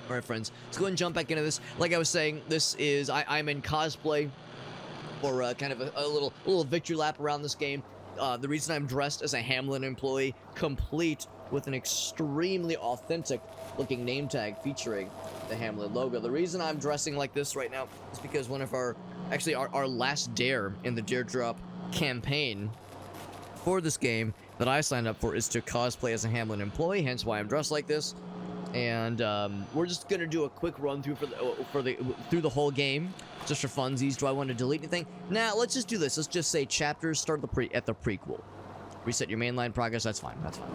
All right, friends, let's go ahead and jump back into this. Like I was saying, this is I'm in cosplay for kind of a little victory lap around this game. The reason I'm dressed as a Hameln employee, complete with an extremely authentic looking name tag featuring the Hameln logo. The reason I'm dressing like this right now is because one of our last dare in the dare drop campaign for this game that I signed up for is to cosplay as a Hameln employee, hence why I'm dressed like this. And we're just gonna do a quick run through through the whole game, just for funsies. Do I want to delete anything? Nah, let's just do this. Let's just say chapters start at the prequel. Reset your mainline progress. That's fine. That's fine.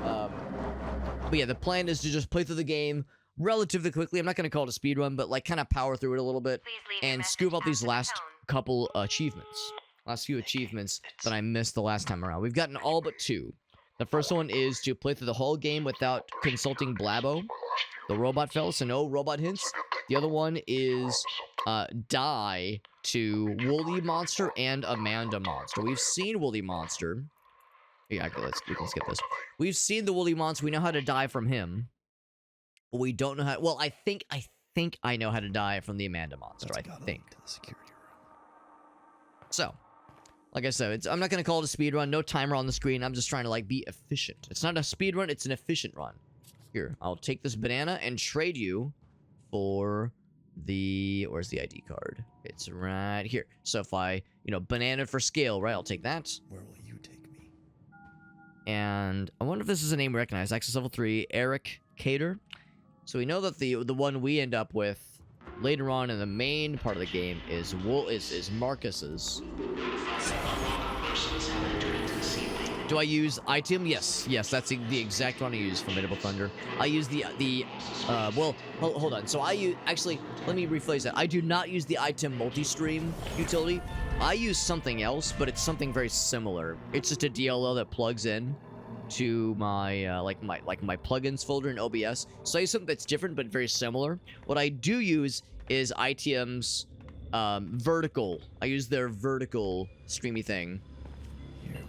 But yeah, the plan is to just play through the game relatively quickly. I'm not gonna call it a speed run, but like kind of power through it a little bit and scoop out these last couple achievements. Last few achievements that I missed the last time around. We've gotten all but 2. The first one is to play through the whole game without consulting Blabo, the robot fella, so no robot hints. The other one is die to Woolly Monster and Amanda Monster. We've seen Woolly Monster. Yeah, okay, we can skip this. We've seen the Woolly Monster. We know how to die from him. But we don't know how... Well, I think I know how to die from the Amanda Monster, I think. To the security room. So... Like I said, I'm not going to call it a speed run. No timer on the screen. I'm just trying to, like, be efficient. It's not a speed run. It's an efficient run. Here, I'll take this banana and trade you for the... Where's the ID card? It's right here. So if I, banana for scale, right? I'll take that. Where will you take me? And I wonder if this is a name we recognize. Access level 3, Eric Cater. So we know that the one we end up with later on in the main part of the game is Marcus's. Do I use item? Yes, that's the exact one I use. Formidable Thunder. I use well, hold on. So actually, let me rephrase that. I do not use the item multi-stream utility. I use something else, but it's something very similar. It's just a DLL that plugs in to my like my plugins folder in OBS. So I use something that's different but very similar. What I do use is ITM's vertical. I use their vertical streamy thing.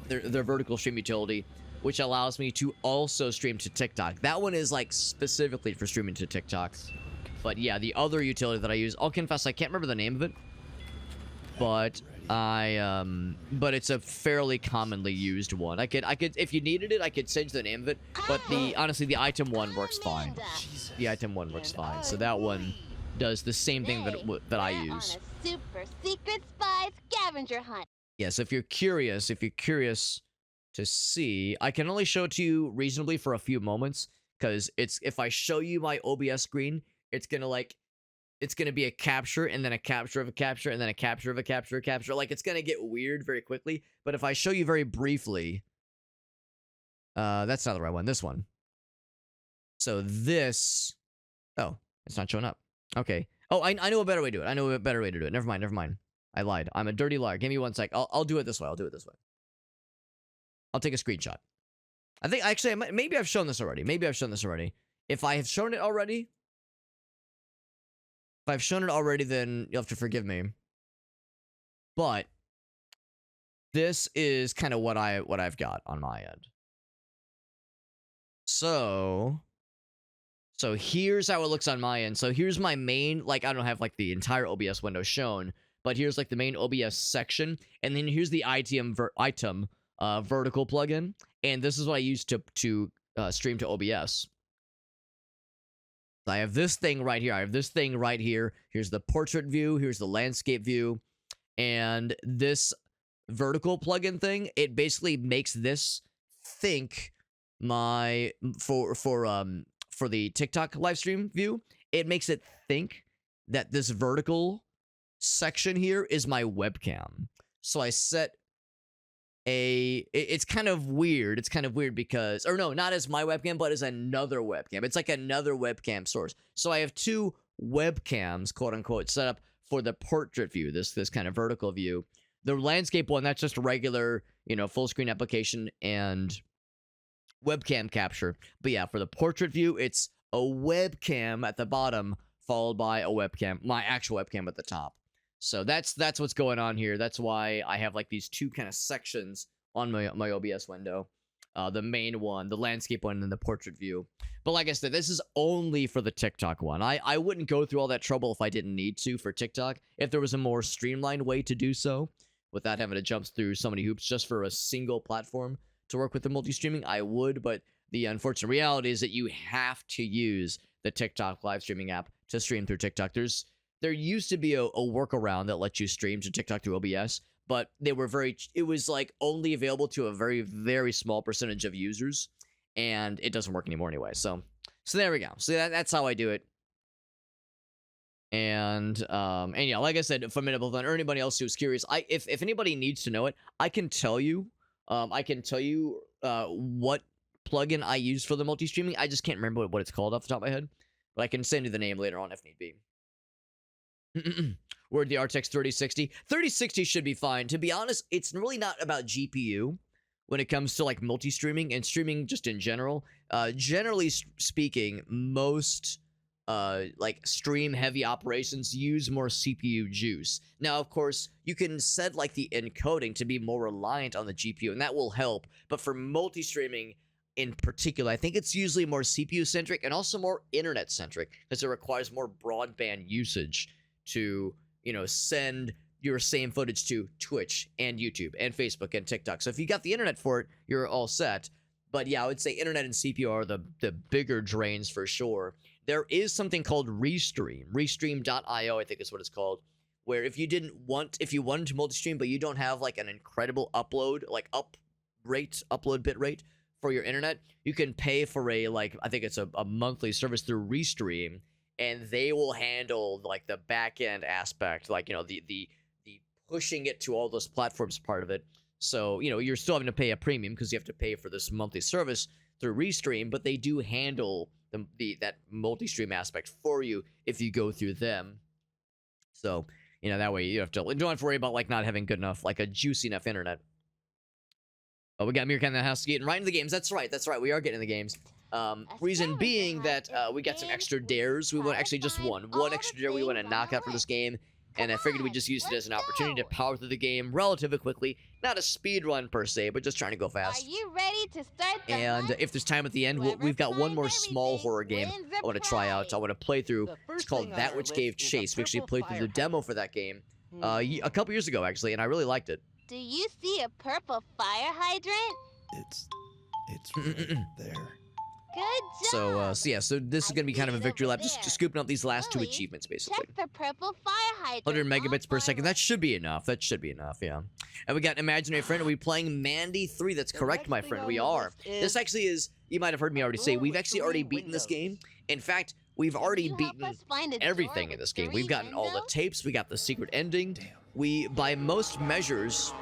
Their vertical stream utility, which allows me to also stream to TikTok. That one is like specifically for streaming to TikTok. But yeah, the other utility that I use, I'll confess I can't remember the name of it, but but it's a fairly commonly used one. I could if you needed it, I could send you the name of it. But honestly, the item one works fine. The item one works fine. So that one does the same thing that I use. On a super secret spy scavenger hunt. Yeah, so if you're curious to see, I can only show it to you reasonably for a few moments, because if I show you my OBS screen, it's gonna be a capture and then a capture of a capture and then a capture of a capture of a capture. Like, it's gonna get weird very quickly. But if I show you very briefly, that's not the right one. This one. So this, oh, it's not showing up. Okay. Oh, I know a better way to do it. I know a better way to do it. Never mind. I lied. I'm a dirty liar. Give me 1 sec. I'll do it this way. I'll I'll take a screenshot. I think, actually, maybe I've shown this already. If I have shown it already, then you'll have to forgive me. But this is kind of what I've got on my end. So here's how it looks on my end. So here's my main, like, I don't have like the entire OBS window shown, but here's like the main OBS section, and then here's the item vertical plugin, and this is what I use to stream to OBS. I have this thing right here. Here's the portrait view. Here's the landscape view, and this vertical plugin thing, it basically makes this think for the TikTok live stream view. It makes it think that this vertical section here is my webcam. So I set it's kind of weird. Because, or no, not as my webcam, but as another webcam. It's like another webcam source. So I have 2 webcams, quote unquote, set up for the portrait view, this kind of vertical view. The landscape one, that's just a regular, full screen application and webcam capture. But yeah, for the portrait view, it's a webcam at the bottom followed by a webcam, my actual webcam at the top. So that's what's going on here. That's why I have like these 2 kind of sections on my OBS window. the main one, the landscape one, and then the portrait view. But like I said, this is only for the TikTok one. I wouldn't go through all that trouble if I didn't need to for TikTok. If there was a more streamlined way to do so, without having to jump through so many hoops just for a single platform to work with the multi-streaming, I would. But the unfortunate reality is that you have to use the TikTok live streaming app to stream through TikTok. There used to be a workaround that lets you stream to TikTok through OBS, but it was like only available to a very, very small percentage of users, and it doesn't work anymore anyway. So there we go. So that's how I do it. And yeah, like I said, for Minimal Fun or anybody else who's curious, if anybody needs to know it, I can tell you. What plugin I use for the multi-streaming. I just can't remember what it's called off the top of my head, but I can send you the name later on if need be. Word the RTX 3060. 3060 should be fine. To be honest, it's really not about GPU when it comes to like multi-streaming and streaming just in general. Generally speaking, most like stream heavy operations use more CPU juice. Now, of course, you can set like the encoding to be more reliant on the GPU, and that will help. But for multi-streaming in particular, I think it's usually more CPU centric and also more internet centric because it requires more broadband usage to, you know, send your same footage to Twitch and YouTube and Facebook and TikTok. So if you got the internet for it, you're all set. But yeah, I would say internet and CPU are the bigger drains for sure. There is something called Restream. Restream.io, I think is what it's called, where if you wanted to multi-stream, but you don't have like an incredible upload bit rate for your internet, you can pay for I think it's a monthly service through Restream, and they will handle like the back end aspect, like, you know, the pushing it to all those platforms part of it. So, you know, you're still having to pay a premium because you have to pay for this monthly service through Restream, but they do handle that multi-stream aspect for you if you go through them. So, you know, that way you don't have to worry about like not having good enough, like a juicy enough internet. Oh, we got Mirka in the house getting right into the games. That's right. We are getting in the games. Reason being that we got some extra dares. We want actually just one extra dare we want to knock out for this game. And I figured we'd just use it as an opportunity to power through the game relatively quickly. Not a speed run per se, but just trying to go fast. Are you ready to start the And hunt? if there's time at the end, we've got one more small horror game I want to try out. I want to play through. It's called That Which Gave Chase. We actually played through the demo for that game a couple years ago, actually, and I really liked it. Do you see a purple fire hydrant? It's right there. Good job. So this is going to be kind of a victory lap, just scooping up these last two Lily, achievements, basically. Check the purple fire hydrant. 100 megabits per on second. That should be enough. Yeah. And we got Imaginary Friend. Are we playing Mandy 3? That's correct, my friend. We are. This actually is, you might have heard me already say, we've actually already beaten this game. In fact, we've already beaten everything in this game. We've gotten all the tapes. We got the secret ending. We, by most measures,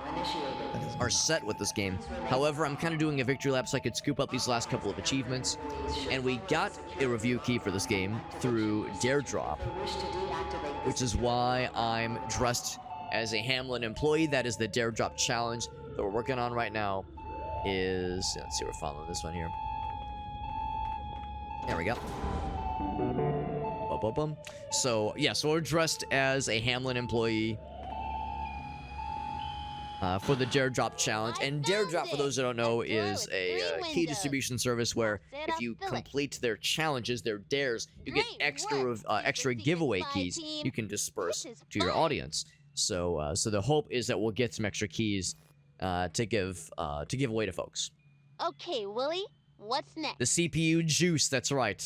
are set with this game. However, I'm kind of doing a victory lap so I could scoop up these last couple of achievements. And we got a review key for this game through Dare Drop, which is why I'm dressed as a Hameln employee. That is the Dare Drop challenge that we're working on right now. Let's see, we're following this one here. There we go. So we're dressed as a Hameln employee for the Dare Drop challenge. And Dare Drop, for those that don't know, is a key distribution service where if you complete their challenges, their dares, you get extra giveaway keys you can disperse to your audience. So the hope is that we'll get some extra keys to give away to folks. Okay, Willie, what's next? The CPU juice. That's right.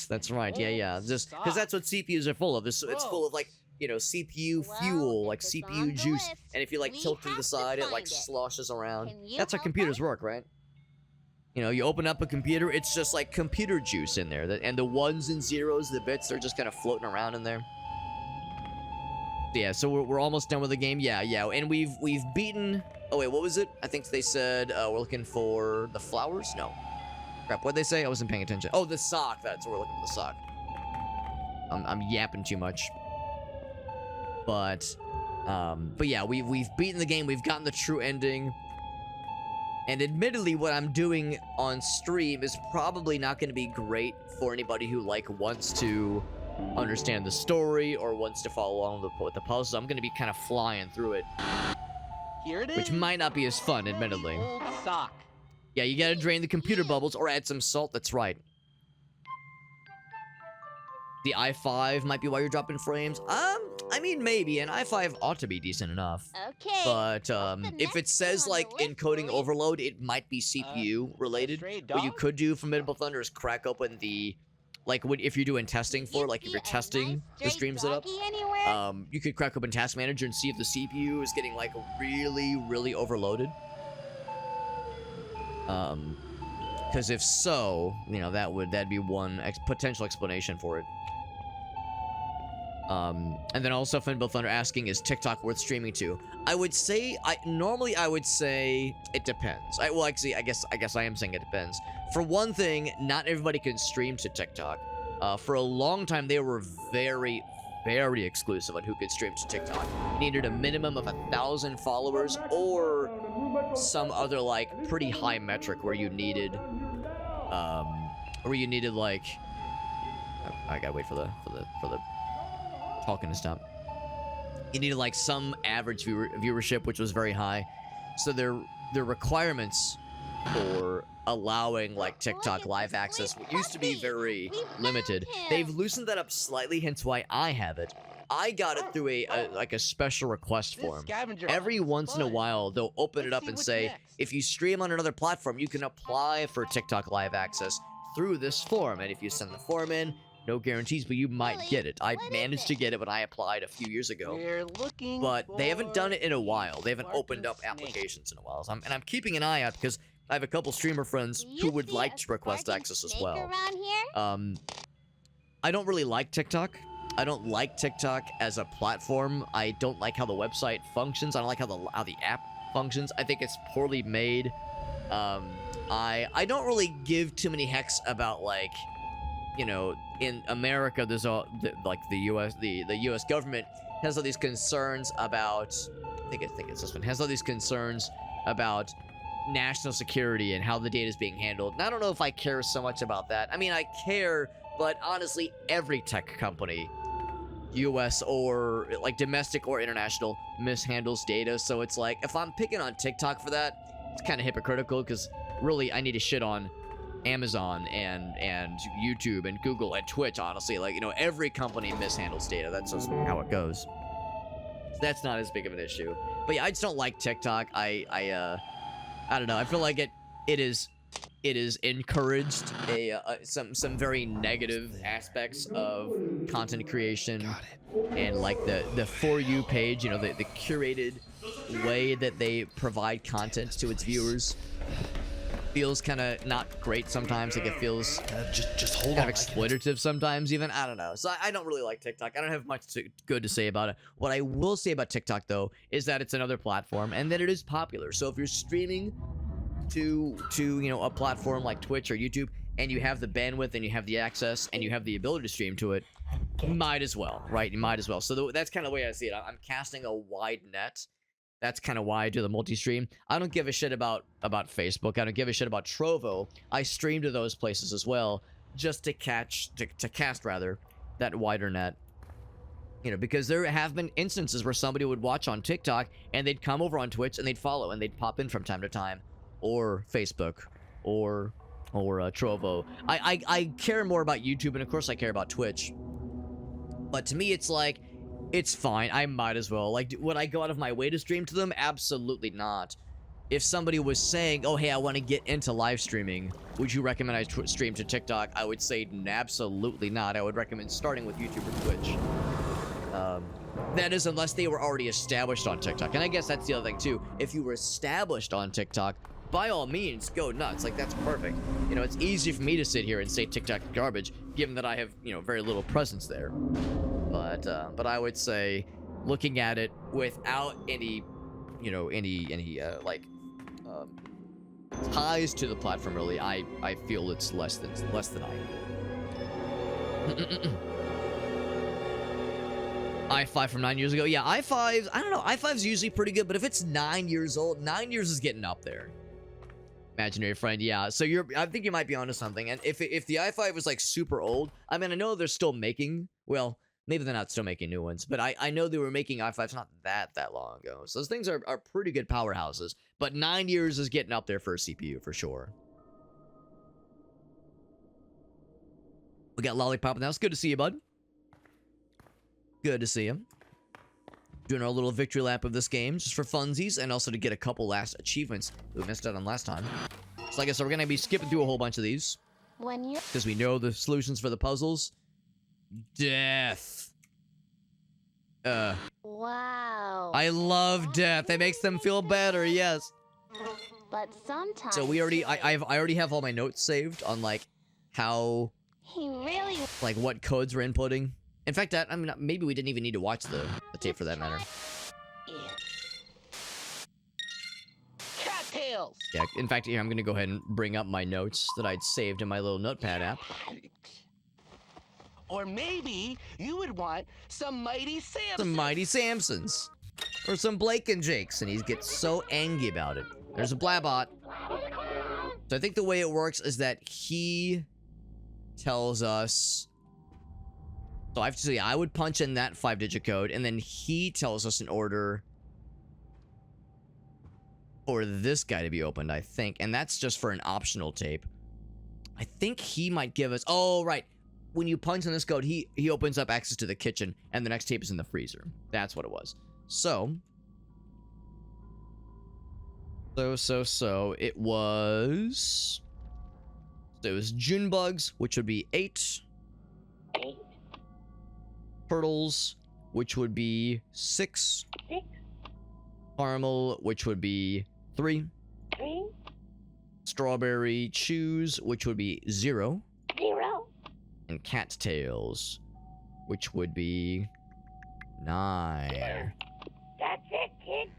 Yeah. Just because that's what CPUs are full of. It's full of, like, you know, CPU fuel, like CPU juice. And if you like tilt to the side, it like sloshes around. That's how computers work, right? You know, you open up a computer, it's just like computer juice in there. And the ones and zeros, the bits, they're just kind of floating around in there. Yeah, so we're almost done with the game. Yeah. And we've beaten. Oh wait, what was it? I think they said we're looking for the flowers. No. Crap, what'd they say? I wasn't paying attention. Oh, the sock. That's what we're looking for, the sock. I'm yapping too much. But yeah, we've beaten the game. We've gotten the true ending. And admittedly, what I'm doing on stream is probably not going to be great for anybody who like wants to understand the story or wants to follow along with the puzzles. I'm going to be kind of flying through it. Here it is. Which might not be as fun, admittedly. Old sock. Yeah, you gotta drain the computer bubbles or add some salt. That's right. The i5 might be why you're dropping frames. I mean, maybe. An i5 ought to be decent enough. Okay. But, what's the if it next says, thing on like, the list, encoding Willy? overload, it might be CPU related. What you could do for Formidable Thunder is crack open the, like, if you're doing testing for, like, if you're testing the stream setup, you could crack open Task Manager and see if the CPU is getting, like, really, really overloaded. Because if so, you know, that'd be one potential explanation for it. And then also Formidable Thunder asking, is TikTok worth streaming to? I would say, normally I would say it depends. Well, actually, I guess I am saying it depends. For one thing, not everybody can stream to TikTok. For a long time, they were very, very exclusive on who could stream to TikTok. You needed a minimum of 1,000 followers or some other, like, pretty high metric where you needed, like, I gotta wait for the talking to stop. You needed, like, some average viewership, which was very high. So their requirements for allowing, like, TikTok live access used to be very limited. They've loosened that up slightly, hence why I have it. I got it through a special request form. Every once in a while, they'll open it up and say, if you stream on another platform, you can apply for TikTok live access through this form. And if you send the form in, no guarantees, but you might get it. I managed to get it when I applied a few years ago. But they haven't done it in a while. They haven't opened up applications in a while. So I'm keeping an eye out because I have a couple streamer friends who would like to request access as well. I don't really like TikTok. I don't like TikTok as a platform. I don't like how the website functions. I don't like how the app functions. I think it's poorly made. I don't really give too many hecks about, like, you know, in America, there's like the U.S. government has all these concerns about. I think it's this one has all these concerns about national security and how the data is being handled. And I don't know if I care so much about that. I mean, I care, but honestly, every tech company, U.S. or like domestic or international, mishandles data. So it's like if I'm picking on TikTok for that, it's kind of hypocritical because really I need to shit on Amazon and YouTube and Google and Twitch, honestly. Like, you know, every company mishandles data. That's just how it goes. So that's not as big of an issue. But yeah, I just don't like TikTok. I don't know. I feel like it is encouraged some very negative aspects of content creation and like the For You page, you know, the curated way that they provide content to its viewers. Feels kind of not great sometimes. Like it feels just hold kind on. of exploitative sometimes even. I don't know. So I don't really like TikTok. I don't have much good to say about it. What I will say about TikTok though is that it's another platform and that it is popular. So if you're streaming to you know a platform like Twitch or YouTube and you have the bandwidth and you have the access and you have the ability to stream to it, you might as well, right? You might as well. So that's kind of the way I see it. I'm casting a wide net. That's kind of why I do the multi-stream. I don't give a shit about Facebook. I don't give a shit about Trovo. I stream to those places as well, just to cast that wider net. You know, because there have been instances where somebody would watch on TikTok and they'd come over on Twitch and they'd follow and they'd pop in from time to time, or Facebook, or Trovo. I care more about YouTube and of course I care about Twitch. But to me, it's like, it's fine. I might as well. Like, would I go out of my way to stream to them? Absolutely not. If somebody was saying, oh, hey, I want to get into live streaming, would you recommend I stream to TikTok? I would say absolutely not. I would recommend starting with YouTube or Twitch. That is, unless they were already established on TikTok. And I guess that's the other thing, too. If you were established on TikTok, by all means, go nuts. Like, that's perfect. You know, it's easy for me to sit here and say TikTok is garbage, given that I have, you know, very little presence there. But I would say, looking at it without any, you know, ties to the platform, really, I feel it's less than i5 from 9 years ago. Yeah, i5's, I don't know, i5's usually pretty good, but if it's 9 years old, 9 years is getting up there. Imaginary friend, yeah. So I think you might be onto something. And if the i5 was like super old, I mean, I know they're still making, well, Maybe they're not still making new ones, but I know they were making i5s not that long ago. So those things are pretty good powerhouses. But 9 years is getting up there for a CPU, for sure. We got Lollipop in the house. Good to see you, bud. Good to see you. Doing our little victory lap of this game, just for funsies, and also to get a couple last achievements we missed out on last time. So like I said, we're going to be skipping through a whole bunch of these. When you're Because we know the solutions for the puzzles. Death. wow. I love death. It makes them feel better, yes. But sometimes So we already, I already have all my notes saved on, like, how, he really like, what codes we're inputting. In fact, I mean, maybe we didn't even need to watch the tape for that matter. Cattails. Yeah, in fact, here, I'm going to go ahead and bring up my notes that I'd saved in my little notepad app. Or maybe you would want some Mighty Samson. Some Mighty Samsons. Or some Blake and Jakes, and he gets so angry about it. There's a Blabot. So I think the way it works is that he tells us... So I would punch in that 5-digit code, and then he tells us an order for this guy to be opened, I think. And that's just for an optional tape. I think he might give us... Oh, right. When you punch in this code, he opens up access to the kitchen, and the next tape is in the freezer. That's what it was. So it was... So it was June bugs, which would be 8. Turtles, which would be 6. Caramel, which would be 3. Strawberry chews, which would be 0. And cattails, which would be 9. That's it, kid.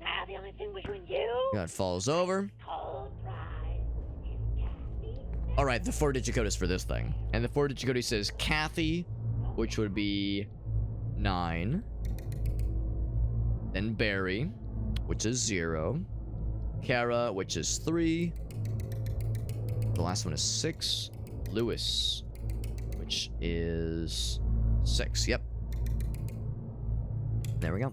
Now the only thing between you God falls over. cold fries is Kathy. Alright, the 4-digit code is for this thing. And the 4-digit code he says Kathy, which would be 9. Then Barry, which is 0. Kara, which is 3. The last one is 6. Lewis, which is 6. Yep. There we go.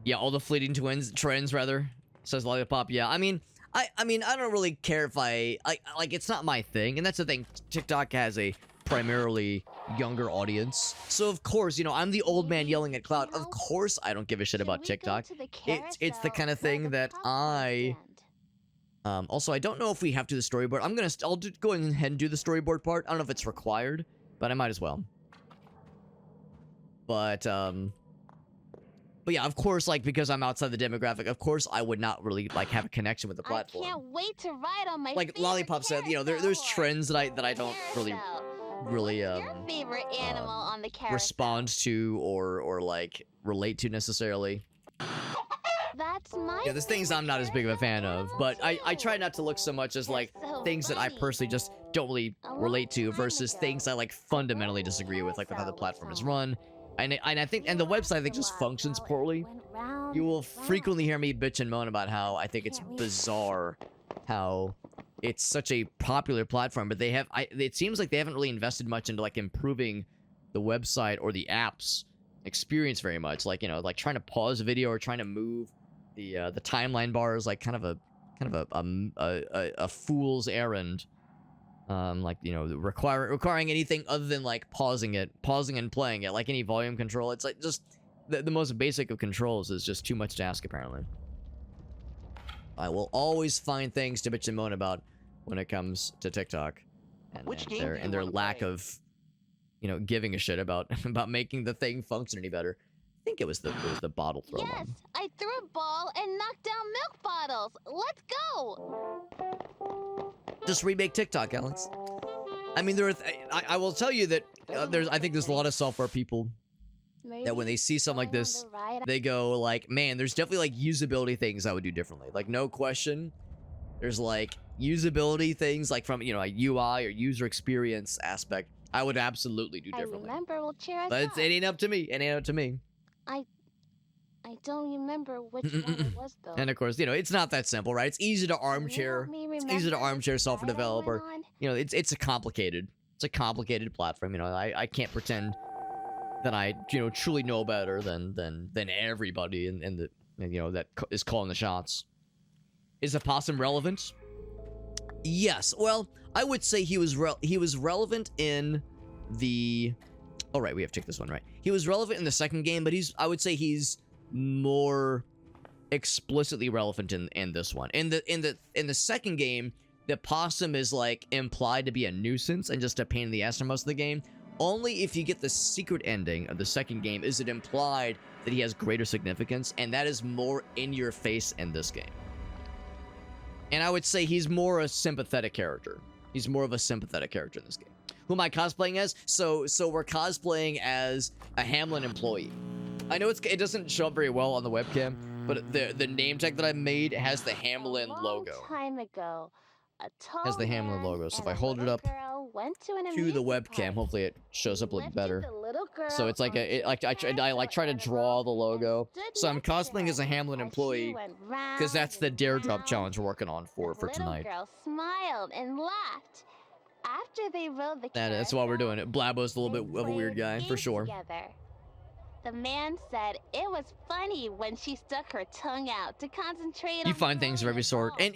Yeah, all the fleeting trends, rather, says Lollipop. Yeah, I mean, I don't really care if I like. It's not my thing, and that's the thing. TikTok has a primarily younger audience, so of course, you know, I'm the old man yelling at cloud. Of course, I don't give a shit about TikTok. It's the kind of thing that I. Also, I don't know if we have to do the storyboard. I'll go ahead and do the storyboard part. I don't know if it's required, but I might as well. But yeah, of course, like, because I'm outside the demographic, of course, I would not really, like, have a connection with the platform. I can't wait to ride on my Like favorite Lollipop said, you know, there's carousel. trends that I don't really Your favorite animal on the carousel. respond to or like relate to necessarily. That's my Yeah, there's things I'm not as big of a fan of, but I try not to look so much as like things that I personally just don't really relate to versus things I like fundamentally disagree with, like with how the platform is run. And I think the website I think just functions poorly. You will frequently hear me bitch and moan about how I think it's bizarre how it's such a popular platform, but they have it seems like they haven't really invested much into like improving the website or the app's experience very much. Like, you know, like trying to pause a video or trying to move the timeline bar is like kind of a fool's errand. Like, you know, requiring anything other than like pausing and playing it, like any volume control. It's like just the most basic of controls is just too much to ask, apparently. I will always find things to bitch and moan about when it comes to TikTok and their lack of, you know, giving a shit about making the thing function any better. I think it was the bottle throw Yes, one. I threw a ball and knocked down milk bottles. Let's go. Just remake TikTok, Alex. I mean, I will tell you that I think there's a lot of software people that when they see something like this, they go like, man, there's definitely like usability things I would do differently. Like, no question. There's like usability things like from, you know, a UI or user experience aspect I would absolutely do differently. I remember we'll cheer us But up. it ain't up to me. It ain't up to me. I don't remember which one it was though. And of course, you know, it's not that simple, right? It's easy to Can you armchair. help me It's He's an armchair software Friday developer. went on? You know, it's a complicated platform. You know, I can't pretend that I truly know better than everybody and the that is calling the shots. Is the possum relevant? Yes. Well, I would say he was relevant in the. Oh right, we have to take this one right. He was relevant in the second game, but I would say he's more explicitly relevant in this one. In the second game, the possum is like implied to be a nuisance and just a pain in the ass for most of the game. Only if you get the secret ending of the second game is it implied that he has greater significance, and that is more in your face in this game. And I would say he's more a sympathetic character. He's more of a sympathetic character in this game. Who am I cosplaying as? So we're cosplaying as a Hameln employee. I know it doesn't show up very well on the webcam, but the name tag that I made has the Hameln logo. Time ago, a tall Has the Hameln man logo. So if and I a hold it little up girl went to an to the amusement webcam, park. hopefully it shows up a little Lifted better. the little girl So it's like I try to draw the logo. So I'm cosplaying as a Hameln employee because that's the dare drop challenge we're working on for tonight. The little girl smiled and laughed. After they rode the That's why we're doing it. Blabo's a little bit of a weird guy, for sure. Together. The man said it was funny when she stuck her tongue out to concentrate on You find things of every sort, and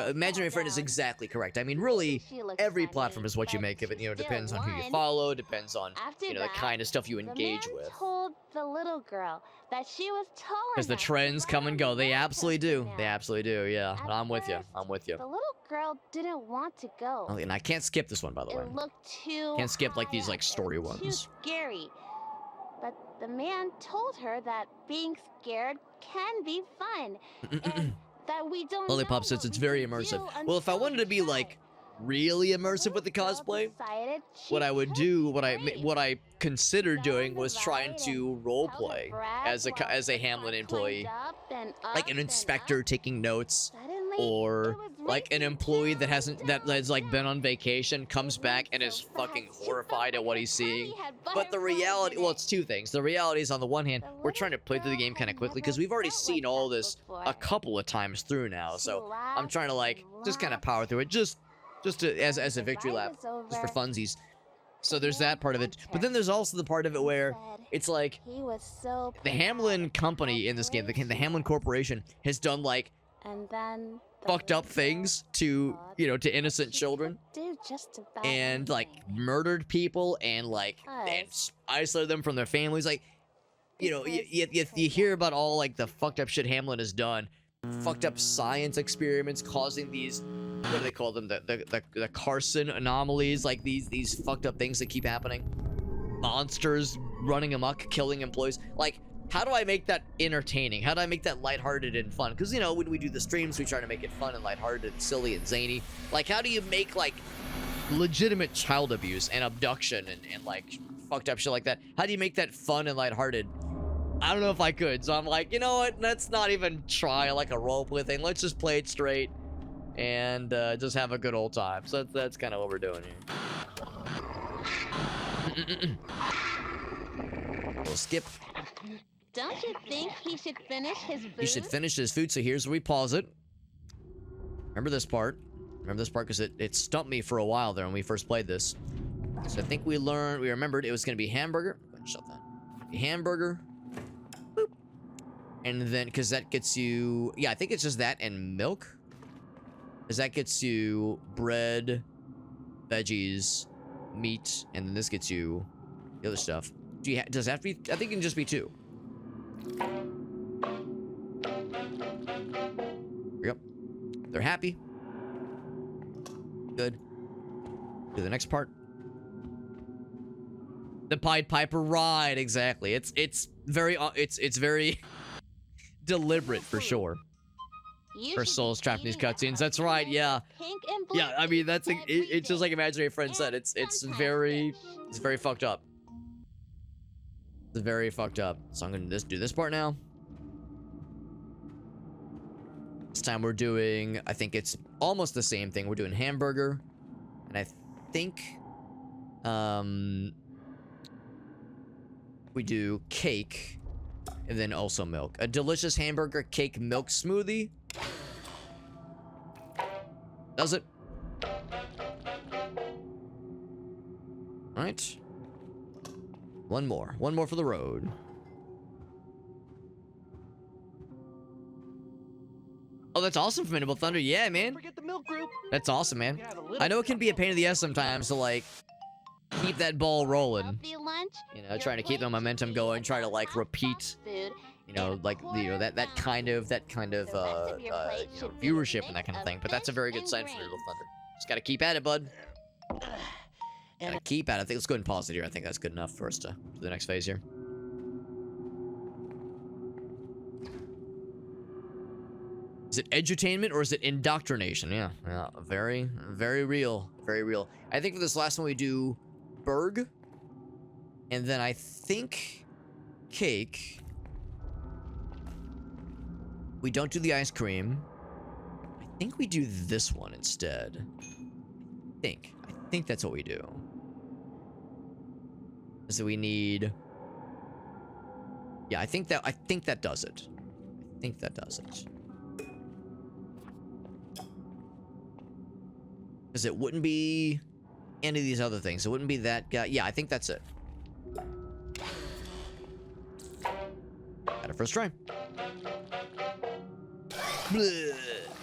Imaginary Friend is exactly correct. I mean, really, every platform is what you make of it. You know, it depends on who you follow, depends on the kind of stuff you engage with. Told the little girl that she was tall Because the enough to trends come ride and go. on They roller absolutely do. coasters They now. absolutely do. Yeah, At I'm with you. first, I'm with you. The little girl didn't want to go. Oh, and I can't skip this one, by the way. It looked too Can't skip like these high like up story and ones. Too scary. But the man told her that being scared can be fun. And that we don't Lollipop know says what it's we very can immersive. do Well, if I until wanted to we be try. like really immersive with the cosplay, what I would do, what I considered doing was trying to role play as a Hameln employee, like an inspector taking notes, or like an employee that's like been on vacation, comes back and is fucking horrified at what he's seeing. But the reality, well, it's two things. The reality is, on the one hand, we're trying to play through the game kind of quickly because we've already seen all this a couple of times through now. So I'm trying to like just kind of power through it, just as a victory lap, just for funsies. So there's that part of it, but then there's also the part of it where it's like the Hameln company in this game, the Hameln Corporation, has done like fucked up things to to innocent children, and like murdered people and isolated them from their families. Like, you hear about all like the fucked up shit Hameln has done, fucked up science experiments causing these, what do they call them, the Carson anomalies, like these fucked up things that keep happening, monsters running amok, killing employees. Like, how do I make that entertaining? How do I make that lighthearted and fun? Because when we do the streams, we try to make it fun and lighthearted and silly and zany. Like, how do you make like legitimate child abuse and abduction and like fucked up shit like that? How do you make that fun and lighthearted? I don't know if I could, so I'm like, you know what? Let's not even try like a roleplay thing. Let's just play it straight and just have a good old time. So that's kind of what we're doing here. We'll skip. Don't you think he should finish his food? He should finish his food. So here's where we pause it. Remember this part. Remember this part because it stumped me for a while there when we first played this. So I think we remembered it was going to be hamburger. Shut that. Hamburger. Boop. And then, because that gets you, yeah, I think it's just that and milk. Because that gets you bread, veggies, meat, and then this gets you the other stuff. Does it have to be? I think it can just be two. Yep. They're happy. Good. Do the next part. The Pied Piper ride, exactly. It's very deliberate for sure. For souls trapped in these cutscenes. That's right. Yeah. Yeah. I mean, it's just like Imaginary Friend said. It's very fucked up. It's very fucked up. So I'm gonna do this part now. This time we're doing, I think it's almost the same thing. We're doing hamburger, and I think we do cake, and then also milk. A delicious hamburger cake milk smoothie. Does it? All right. One more. One more for the road. Oh, that's awesome from Mandible Thunder. Yeah, man. Forget the milk group. That's awesome, man. We have a little I know it can be a pain in the ass sometimes to, like, keep that ball rolling. Healthy lunch. You know, trying to keep the momentum going, try to, like, repeat, you know, like, that kind of, viewership and that kind of thing. But that's a very good sign for Mandible Thunder. Just gotta keep at it, bud. Gotta keep at it. I think let's go ahead and pause it here. I think that's good enough for us to do the next phase here. Is it edutainment or is it indoctrination? Yeah, very, very real. Very real. I think for this last one we do Berg. And then I think cake. We don't do the ice cream. I think we do this one instead. I think that's what we do. So we need... Yeah, I think that does it. I think that does it. Because it wouldn't be any of these other things. It wouldn't be that guy. Yeah, I think that's it. Got it first try. Bleh.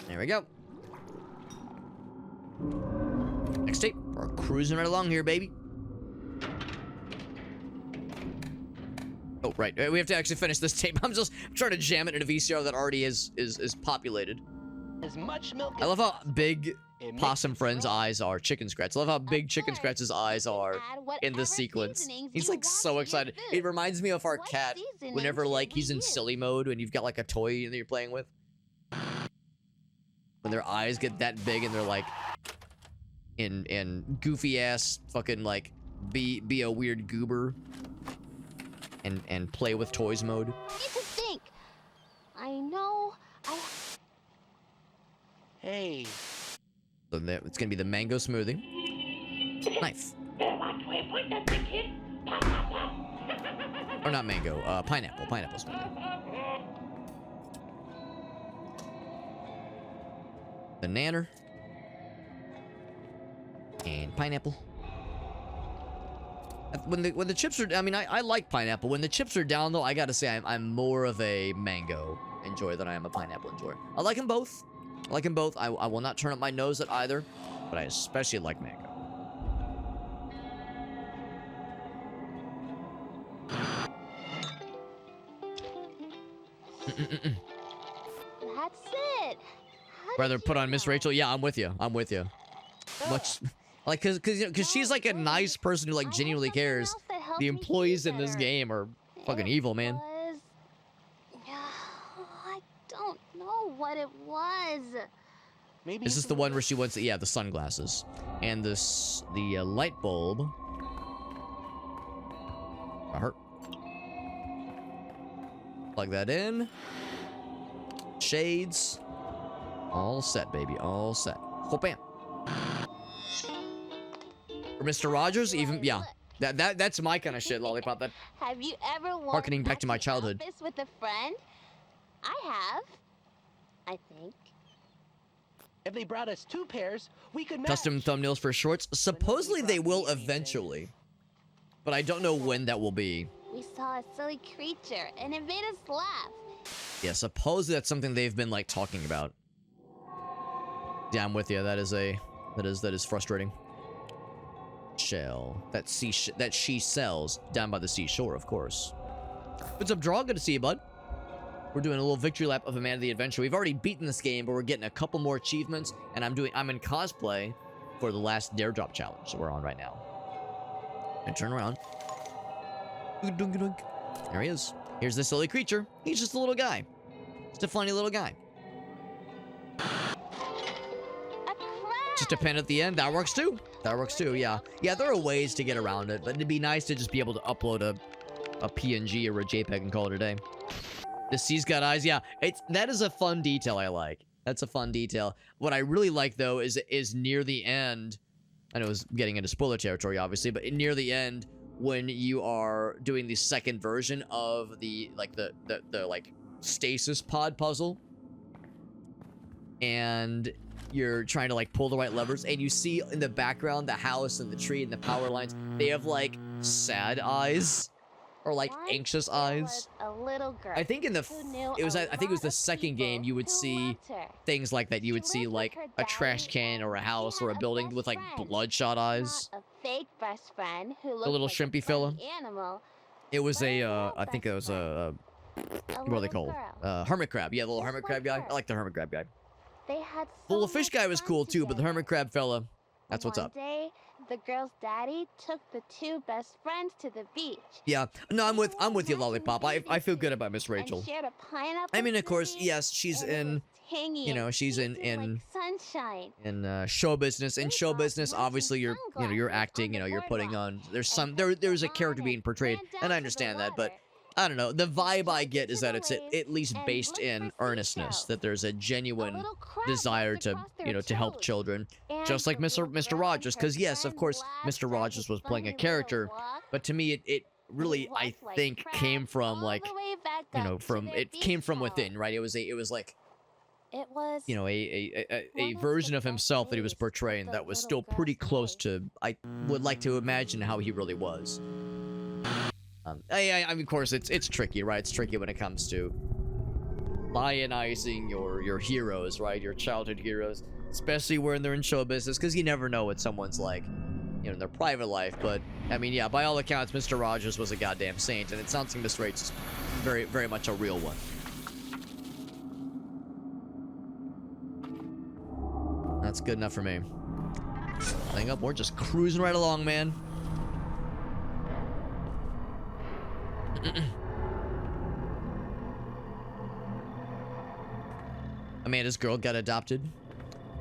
There we go. Next tape. We're cruising right along here, baby. Oh, right. We have to actually finish this tape. I'm trying to jam it in a VCR that already is populated. As much milk I love how big It Possum makes it Friend's right. eyes are. Chicken Scratch. I love how big Chicken course. Scratch's eyes are in this sequence. He's like so excited. It reminds me of our What cat seasoning whenever should like we he's in use? silly mode and you've got like a toy that you're playing with. When their eyes get that big and they're like in goofy ass fucking like be a weird goober and play with toys mode. I need to think. I know. Hey, So it's gonna be the mango smoothie. Nice. Or not mango, pineapple smoothie. The nanner. And pineapple. When the chips are, I mean, I like pineapple. When the chips are down, though, I gotta say I'm more of a mango enjoyer than I am a pineapple enjoyer. I like them both. I will not turn up my nose at either, but I especially like mango. That's it. How Rather did put you on Miss know? Rachel. Yeah, I'm with you. Much, like, cause she's like a nice person who like I had genuinely something cares. else that helped The me employees hear in this better. game are fucking evil, man. I don't know what it was. maybe This it's is the one where she wants, yeah, the sunglasses and the light bulb. Hurt. Plug that in. Shades. All set, baby. All set. Oh, bam. For Mr. Rogers, even yeah. That's my kind of shit, Lollipop. That Have you ever walked Harkening back to my past the childhood. office with a friend? I have. I think. If they brought us 2 pairs, we could match. custom thumbnails for shorts. Supposedly they will eventually, but I don't know when that will be. We saw a silly creature, and it made us laugh. Yeah, supposedly that's something they've been like talking about. Yeah, I'm with you. That is frustrating. Shell that she sells down by the seashore, of course. What's up, Draw? Good to see you, bud. We're doing a little victory lap of a Man of the Adventure. We've already beaten this game, but we're getting a couple more achievements, and I'm in cosplay for the last Dare Drop challenge that we're on right now. And turn around. There he is. Here's this silly creature. He's just a little guy. Just a funny little guy. A crab! Just a pen at the end. That works too. That works too, yeah. Yeah, there are ways to get around it, but it'd be nice to just be able to upload a PNG or a JPEG and call it a day. The sea's got eyes. Yeah, that is a fun detail I like. That's a fun detail. What I really like, though, is near the end. I know it's getting into spoiler territory, obviously, but near the end, when you are doing the second version of the like stasis pod puzzle, and you're trying to like pull the right levers, and you see in the background the house and the tree and the power lines. They have like sad eyes, or like Once anxious there eyes. was a little girl I think in the who knew it was a I think it was the lot of second game people you would who see loved her. things like that. You would She see lived with like her a trash daddy, can or a and house she or a had building best with like friend. bloodshot eyes. Not a fake best friend who looked little like shrimpy a fella. funny animal. It was But a a real I think it was best a A what are they little called? girl. Hermit crab. Yeah, the little Just hermit like crab guy. her. I like the hermit crab guy. They had Well, so the fish much guy was fun cool too, but the hermit together. crab fella, that's what's One up. day, the girl's daddy took the two best friends to the beach. Yeah, no, I'm with They you, were watching Lollipop. I feel good about Miss and Rachel. shared a pineapple I mean, of to the course, beach, yes, she's and it in was tangy you know, and she's in tasted like sunshine. show business. In They show bought business, matching obviously you're you're sunglasses acting. on You know, the you're putting on. boardwalk There's and some took there's the a character lawn being and portrayed, ran and down I to the understand that, but water. I don't know. The vibe I jumped get is into that the it's waves at least and based looked in for earnestness. seashells. That there's a A genuine little crab desire walked to across their to help toes, children, and just like the little Mr. girl Rogers. and her Because yes, of friend course, laughed Mr. at Rogers the was playing a funny little character, walk. but to me, it really They I walked like think came crabs from all like the way back you know up to from their it beach came from house. within, right? It was like It was you know one a of version the of best himself that he was days of portraying the that was little still pretty girl's close life. to I would like to imagine how he really was. I mean, of course, it's tricky, right? It's tricky when it comes to lionizing your heroes, right? Your childhood heroes, especially when they're in show business, because you never know what someone's like, you know, in their private life. But I mean, yeah, by all accounts, Mr. Rogers was a goddamn saint, and it sounds like Miss Rachel's very, very much a real one. That's good enough for me. Hang up, we're just cruising right along, man. Amanda's girl got adopted.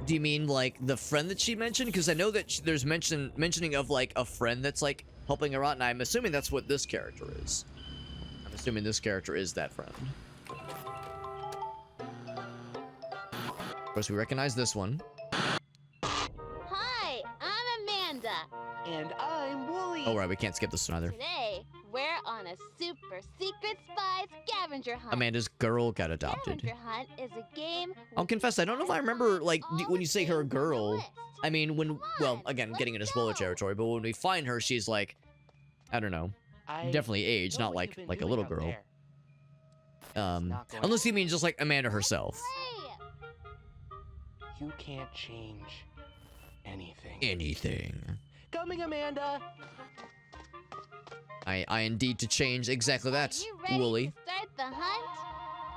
Do you mean like the friend that she mentioned? Because I know that there's mentioning of like a friend that's like helping her out, and I'm assuming that's what this character is. I'm assuming this character is that friend. Of course, we recognize this one. Hi, I'm Amanda. And I'm Wooly. Oh right, we can't skip this one either. Today, we're on a super secret spy scavenger hunt. Amanda's girl got adopted. Scavenger hunt is a game. I'll confess, I don't know if I remember, like, when you say her girl. I mean, when, well, on, again, let's getting into spoiler go. territory, but when we find her, she's like, I don't know, I definitely age, know not what you've like been a little doing out girl. there. not going Unless you mean just like Amanda herself. Hey, You can't change anything. Anything. Coming, Amanda. I indeed to change exactly that, are you ready Wooly. to start the hunt?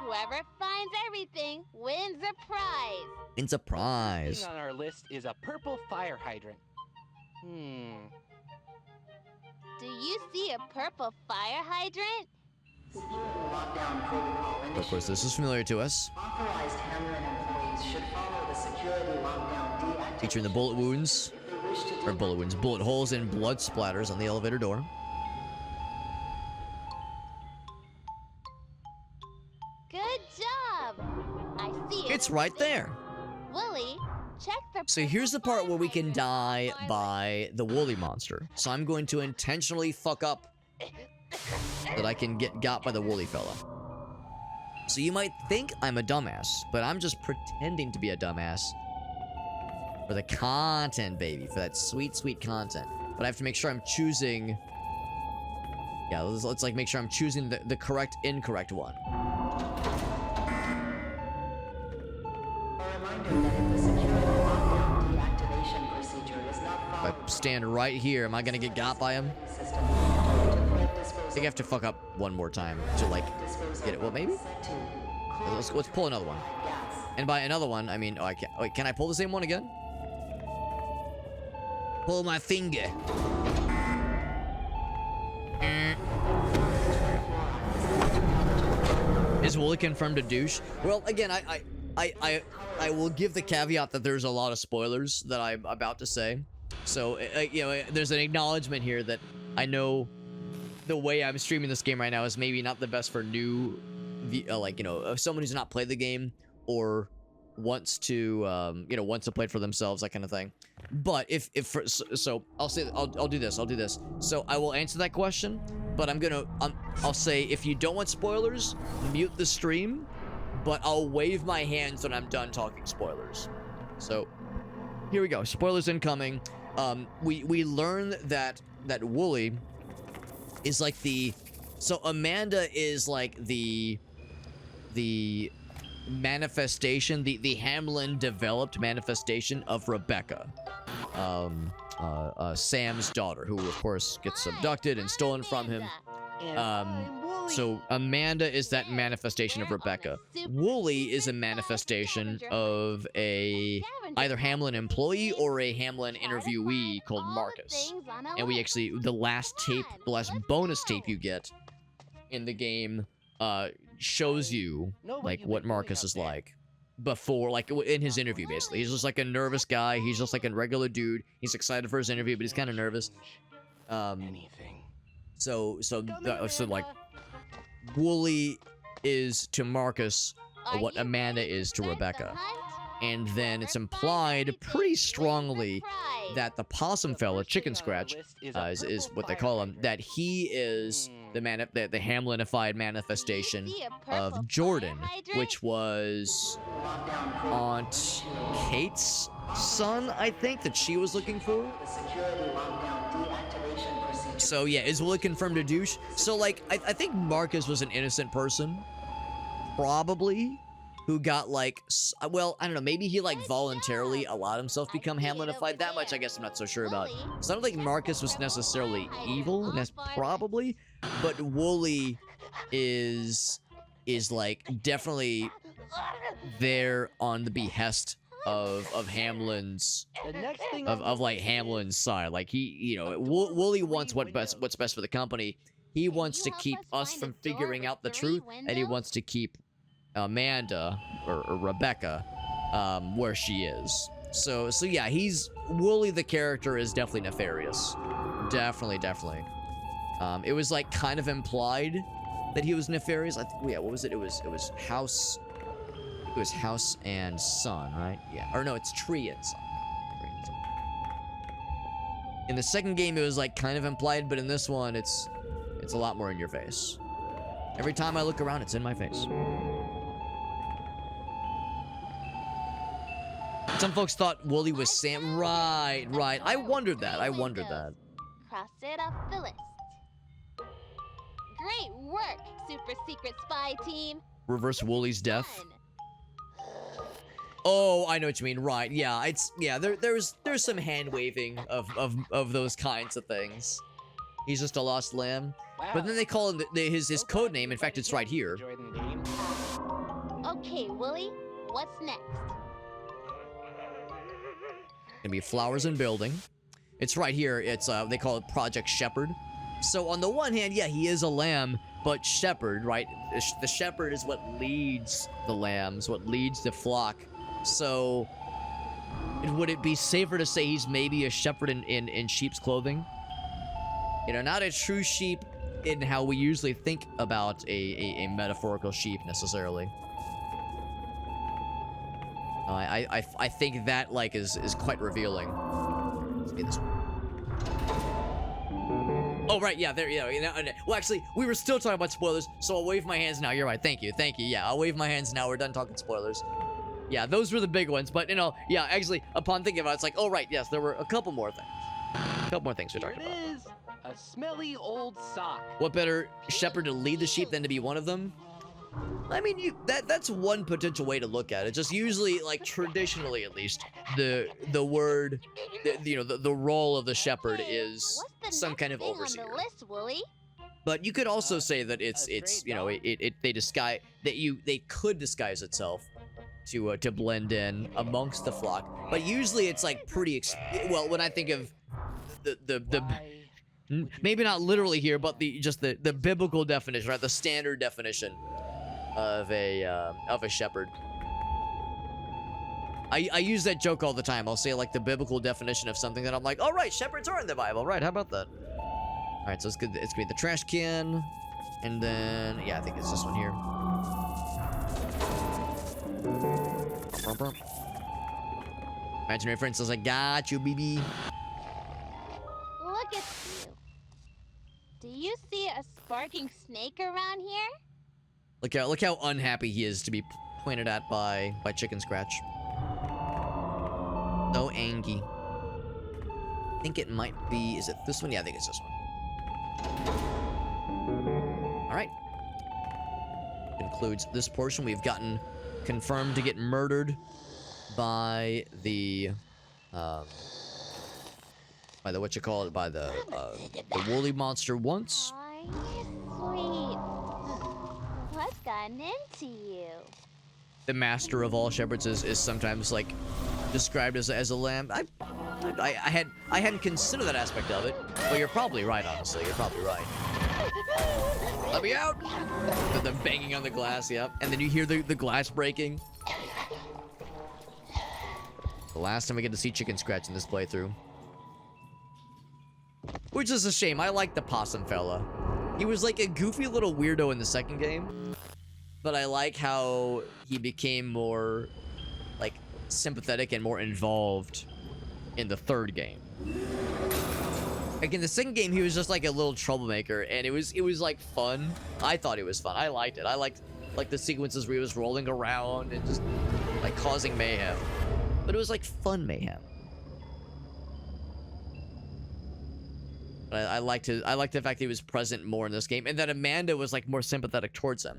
Whoever finds everything wins a prize. It's a prize. Thing on our list is a purple fire hydrant. Do you see a purple fire hydrant? Lockdown protocol Of course, this is familiar to us. Authorized Hameln employees should follow the security lockdown deactivation. Featuring the bullet wounds, If they wish to or take bullet wounds, bullet holes and blood splatters on the elevator door. Good job. I see it. It's over right there. Wooly, check the. So here's the part where we can die by by the woolly monster. So I'm going to intentionally fuck up that I can get got by the woolly fella. So you might think I'm a dumbass, but I'm just pretending to be a dumbass. For the content, baby. For that sweet, sweet content. But I have to make sure I'm choosing... Yeah, let's like make sure I'm choosing the correct, incorrect one. A reminder that if the security lockdown deactivation procedure is not If followed, I stand right here, am I gonna get got by him? system I I think I have to fuck up one more time to like get it. Well, maybe? Let's pull another one. And by another one, I mean, oh, I can't. Wait, can I pull the same one again? Pull my finger. Is Wooly confirmed a douche? Well, again, I will give the caveat that there's a lot of spoilers that I'm about to say. So, you know, there's an acknowledgement here that I know the way I'm streaming this game right now is maybe not the best for new, like, you know, someone who's not played the game or wants to, you know, wants to play it for themselves, that kind of thing. But so I'll say, I'll do this. So I will answer that question, but I'll say if you don't want spoilers, mute the stream, but I'll wave my hands when I'm done talking spoilers. So here we go. Spoilers incoming. We learn that Wooly is like so Amanda is like the manifestation, the Hameln developed manifestation of Rebecca, Sam's daughter, who of course gets abducted and stolen from him. So Amanda is that manifestation of Rebecca. Wooly is a manifestation of either Hameln employee or a Hameln interviewee called Marcus. And we actually, the last bonus tape you get in the game shows you like what Marcus is like before, like in his interview. Basically, he's just like a nervous guy. He's just like a regular dude. He's excited for his interview, but he's kind of nervous. So like Wooly is to Marcus what Amanda is to Rebecca. And then it's implied pretty strongly that the possum fella, Chicken Scratch, is what they call him, that he is the Hamlinified manifestation of Jordan, which was Aunt Kate's son, I think, that she was looking for. So yeah, is Wooly confirmed a douche? So like, I think Marcus was an innocent person, probably, who got like, well, I don't know, maybe he like voluntarily allowed himself to become Hamlinified. That much I guess I'm not so sure about. So I don't think Marcus was necessarily evil, and that's probably, but Wooly is like definitely there on the behest of Hameln's, of like Hameln's side. Like he, you know, Wooly wants what's best for the company. He wants to keep us from figuring out the truth, and he wants to keep Amanda or Rebecca where she is. So yeah, Wooly the character is definitely nefarious. Definitely. It was like kind of implied that he was nefarious. Yeah, what was it? It was House. It was House and Son, right? Yeah. Or no, it's Tree and Son. In the second game, it was like kind of implied, but in this one, it's a lot more in your face. Every time I look around, it's in my face. Some folks thought Wooly was Sam. Right. I wondered that. Cross it off the list. Great work, super secret spy team. Reverse Wooly's death. Oh, I know what you mean. Right. Yeah, there's some hand waving of those kinds of things. He's just a lost lamb. Wow. But then they call him his code name. In fact, it's right here. Okay, Wooly, what's next? Gonna be flowers and building. It's right here. It's they call it Project Shepherd. So on the one hand, yeah, he is a lamb, but shepherd, right? The shepherd is what leads the lambs, what leads the flock. So would it be safer to say he's maybe a shepherd in sheep's clothing? You know, not a true sheep in how we usually think about a metaphorical sheep necessarily. I think that like is quite revealing. Let's be this one. Oh right, yeah, there, yeah. You know, well, actually, we were still talking about spoilers, so I'll wave my hands now. You're right. Thank you. Yeah, I'll wave my hands now. We're done talking spoilers. Yeah, those were the big ones, but you know, yeah, actually, upon thinking about it, it's like, oh right, yes, there were a couple more things. We're talking about. It is a smelly old sock. What better shepherd to lead the sheep than to be one of them? I mean, that's one potential way to look at it. Just usually, like traditionally at least, the word, the role of the shepherd is some kind of overseer. But you could also say that it's you know they could disguise itself to blend in amongst the flock. But usually it's like pretty well, when I think of the maybe not literally here, but the biblical definition, right? The standard definition of a shepherd. I use that joke all the time. I'll say like the biblical definition of something that I'm like, all right, shepherds are in the Bible, right? How about that? All right, so it's gonna be the trash can, and then yeah, I think it's this one here. Imaginary friend says, "I got you, baby." Look at you. Do you see a sparking snake around here? Look how unhappy he is to be pointed at by Chicken Scratch. So angry. I think it might be... Is it this one? Yeah, I think it's this one. Alright. Concludes this portion. We've gotten confirmed to get murdered by the... by the... By the woolly monster once. Aw, you're sweet. What's gotten into you? The master of all shepherds is sometimes, like, described as a lamb. I hadn't considered that aspect of it, but you're probably right, honestly. You're probably right. Let me out! The banging on the glass, yep. And then you hear the glass breaking. The last time we get to see Chicken Scratch in this playthrough. Which is a shame. I like the possum fella. He was like a goofy little weirdo in the second game. But I like how he became more, like, sympathetic and more involved in the third game. Like, in the second game, he was just like a little troublemaker, and it was like fun. I thought it was fun. I liked it. I liked, like, the sequences where he was rolling around and just, like, causing mayhem. But it was, like, fun mayhem. But I liked the fact that he was present more in this game, and that Amanda was, like, more sympathetic towards him.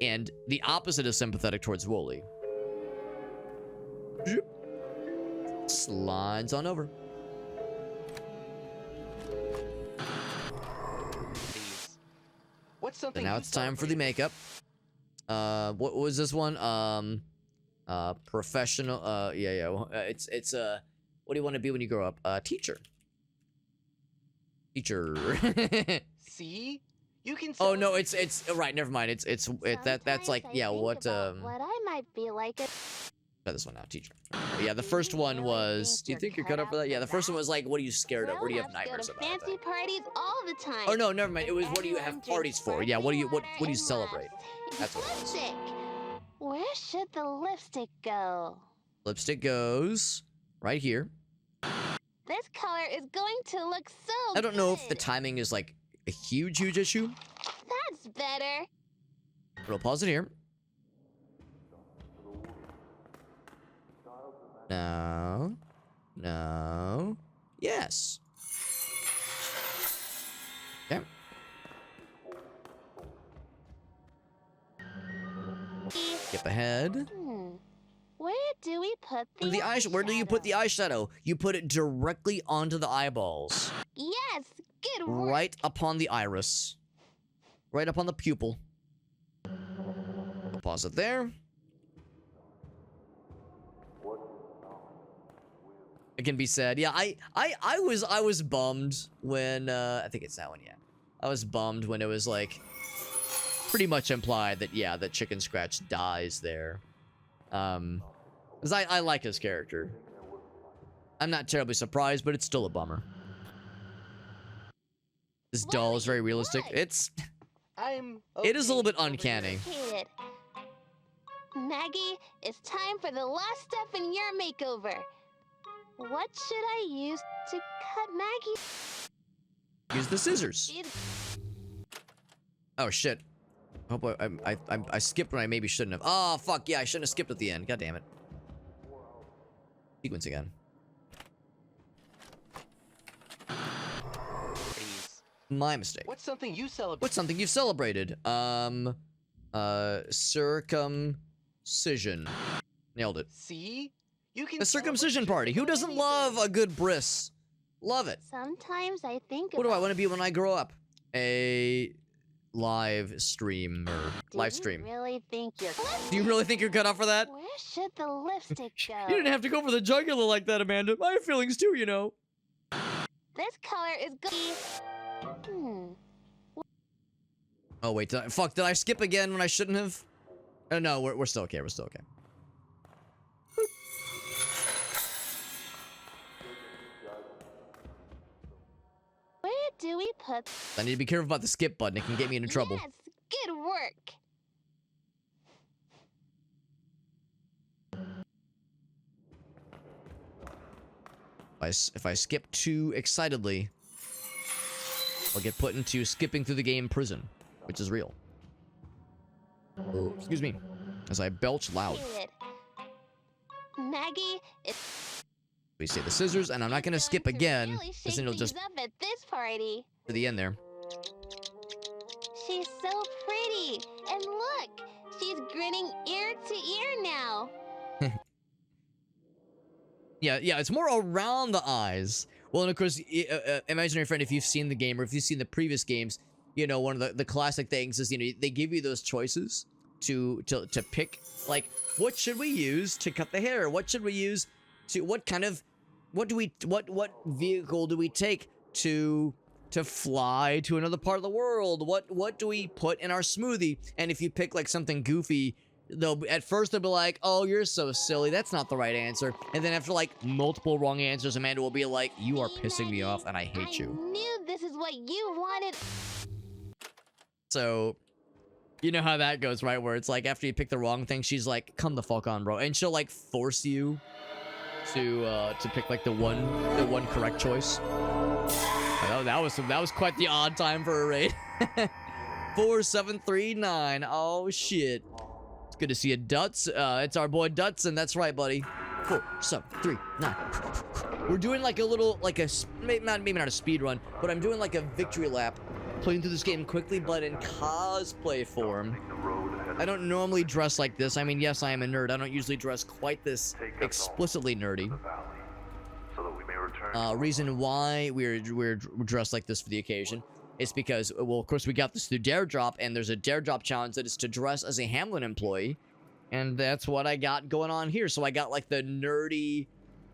And the opposite is sympathetic towards Wooly. Slides on over. What's something And now you it's time for the celebrate? makeup. What was this one? Professional. Yeah. It's what do you want to be when you grow up? Teacher. Teacher. See? You can Oh no, celebrate- it's right. Never mind. That's like, Sometimes yeah. I think What about what I might be like. Try this one now, teacher. But yeah, the first one was. Do you think you're cut up for that? Yeah, the first one was like, what are you scared of? What do you have nightmares about? I Fancy think. parties all the time. Oh no, never mind. It was what do you have parties for? Yeah, what do you celebrate? That's what it was. Lipstick. Where should the lipstick go? Lipstick goes right here. This color is going to look so I don't know if the good. timing is like a huge issue. That's better. But I'll pause it here. No. Yes. Okay. Skip ahead. Where do we put the The eyes. Where do you put the eyeshadow? You put it directly onto the eyeballs. Yes, good work. Right upon the iris. Right upon the pupil. Pause it there. It can be said. Yeah, I was bummed when I think it's that one, yeah. I was bummed when it was like pretty much implied that that Chicken Scratch dies there. Cuz I like his character. I'm not terribly surprised, but it's still a bummer. This doll is very realistic. What? It is a okay little bit over uncanny. Complicated. Maggie, it's time for the last step in your makeover. What should I use to cut Maggie? Use the scissors. She'd- Oh shit. Hope I skipped when I maybe shouldn't have. Oh fuck, yeah, I shouldn't have skipped at the end. God damn it. Sequence again. Please. My mistake. What's something you celebrate? What's something you've celebrated? Circumcision. Nailed it. See? You can The circumcision celebrate party. Who just doesn't about love a anything. good bris? Love it. Sometimes I think What do I about want to be when I grow up? A live streamer. Live Do stream. you really think you're... Do you really think you're cut out for that? Where should the lipstick go? You didn't have to go for the jugular like that, Amanda. I have feelings too, you know. This color is good. Oh wait, did I skip again when I shouldn't have? Oh no, we're still okay. We're still okay. Where do we put... I need to be careful about the skip button. It can get me into trouble. Yes, good work. If I skip too excitedly, I'll get put into skipping through the game prison, which is real. Oh, excuse me, as I belch loud. Maggie, We say the scissors, and I'm not gonna skip again, Really because then it'll just up at this party. to the end there. She's so pretty, and look, she's grinning ear to ear now. Yeah, it's more around the eyes. Well, and of course, imaginary friend, if you've seen the game or if you've seen the previous games, you know, one of the classic things is, you know, they give you those choices to pick, like, what should we use to cut the hair? What should we use to, what vehicle do we take to fly to another part of the world? What do we put in our smoothie? And if you pick like something goofy, at first they'll be like, oh, you're so silly, that's not the right answer. And then after like multiple wrong answers, Amanda will be like, you are pissing me off and I hate you. I knew this is what you wanted. So, you know how that goes, right? Where it's like after you pick the wrong thing, she's like, come the fuck on, bro. And she'll like force you to pick like the one correct choice. That was quite the odd time for a raid. 4739. Oh shit. It's good to see you, Dutz. It's our boy Dutson. That's right, buddy. 4, 7, 3, 9. We're doing like a little, like a maybe not a speed run, but I'm doing like a victory lap, playing through this game quickly, but in cosplay form. I don't normally dress like this. I mean, yes, I am a nerd. I don't usually dress quite this explicitly nerdy. Reason why we're dressed like this for the occasion is because, well, of course, we got this through Dare Drop, and there's a Dare Drop challenge that is to dress as a Hameln employee, and that's what I got going on here. So I got like the nerdy,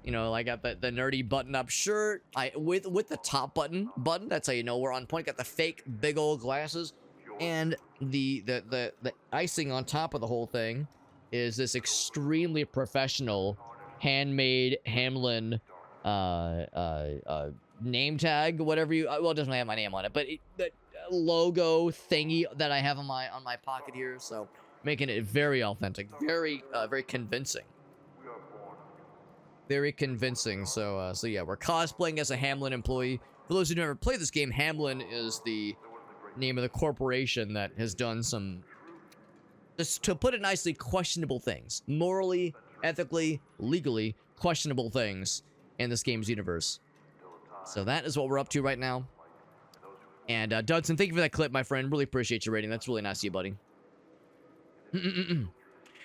you know, I got the nerdy button-up shirt, with the top button. That's how you know we're on point. Got the fake big old glasses, and the icing on top of the whole thing is this extremely professional, handmade Hameln name tag, whatever you, well, it doesn't have my name on it, but the logo thingy that I have on my pocket here, so making it very authentic, very convincing. Very convincing. So yeah, we're cosplaying as a Hameln employee. For those who never played this game, Hameln is the name of the corporation that has done some, just to put it nicely, questionable things. Morally, ethically, legally questionable things in this game's universe. So that is what we're up to right now. And Dudson, thank you for that clip, my friend. Really appreciate your rating. That's really nice of you, buddy. And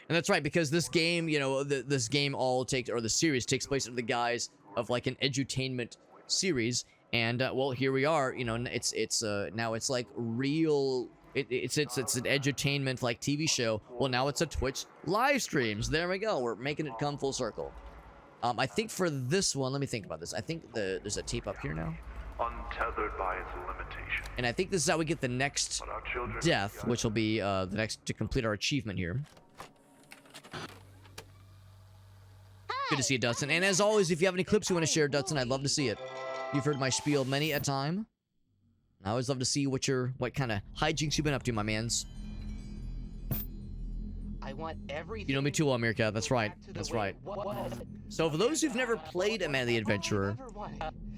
that's right, because this game, you know, this game the series takes place under the guise of like an edutainment series. And well, here we are. You know, it's now it's like real. It's an edutainment like TV show. Well, now it's a Twitch live streams. There we go. We're making it come full circle. I think for this one, let me think about this. I think there's a tape up here now. Untethered by its limitation. And I think this is how we get the next death, which will be the next to complete our achievement here. Good to see you, Dustin. And as always, if you have any clips you want to share, Dustin, I'd love to see it. You've heard my spiel many a time. I always love to see what kind of hijinks you've been up to, my mans. I want everything. You know me too well, Meerkat. That's right. That's right. So for those who've never played Amanda the Adventurer,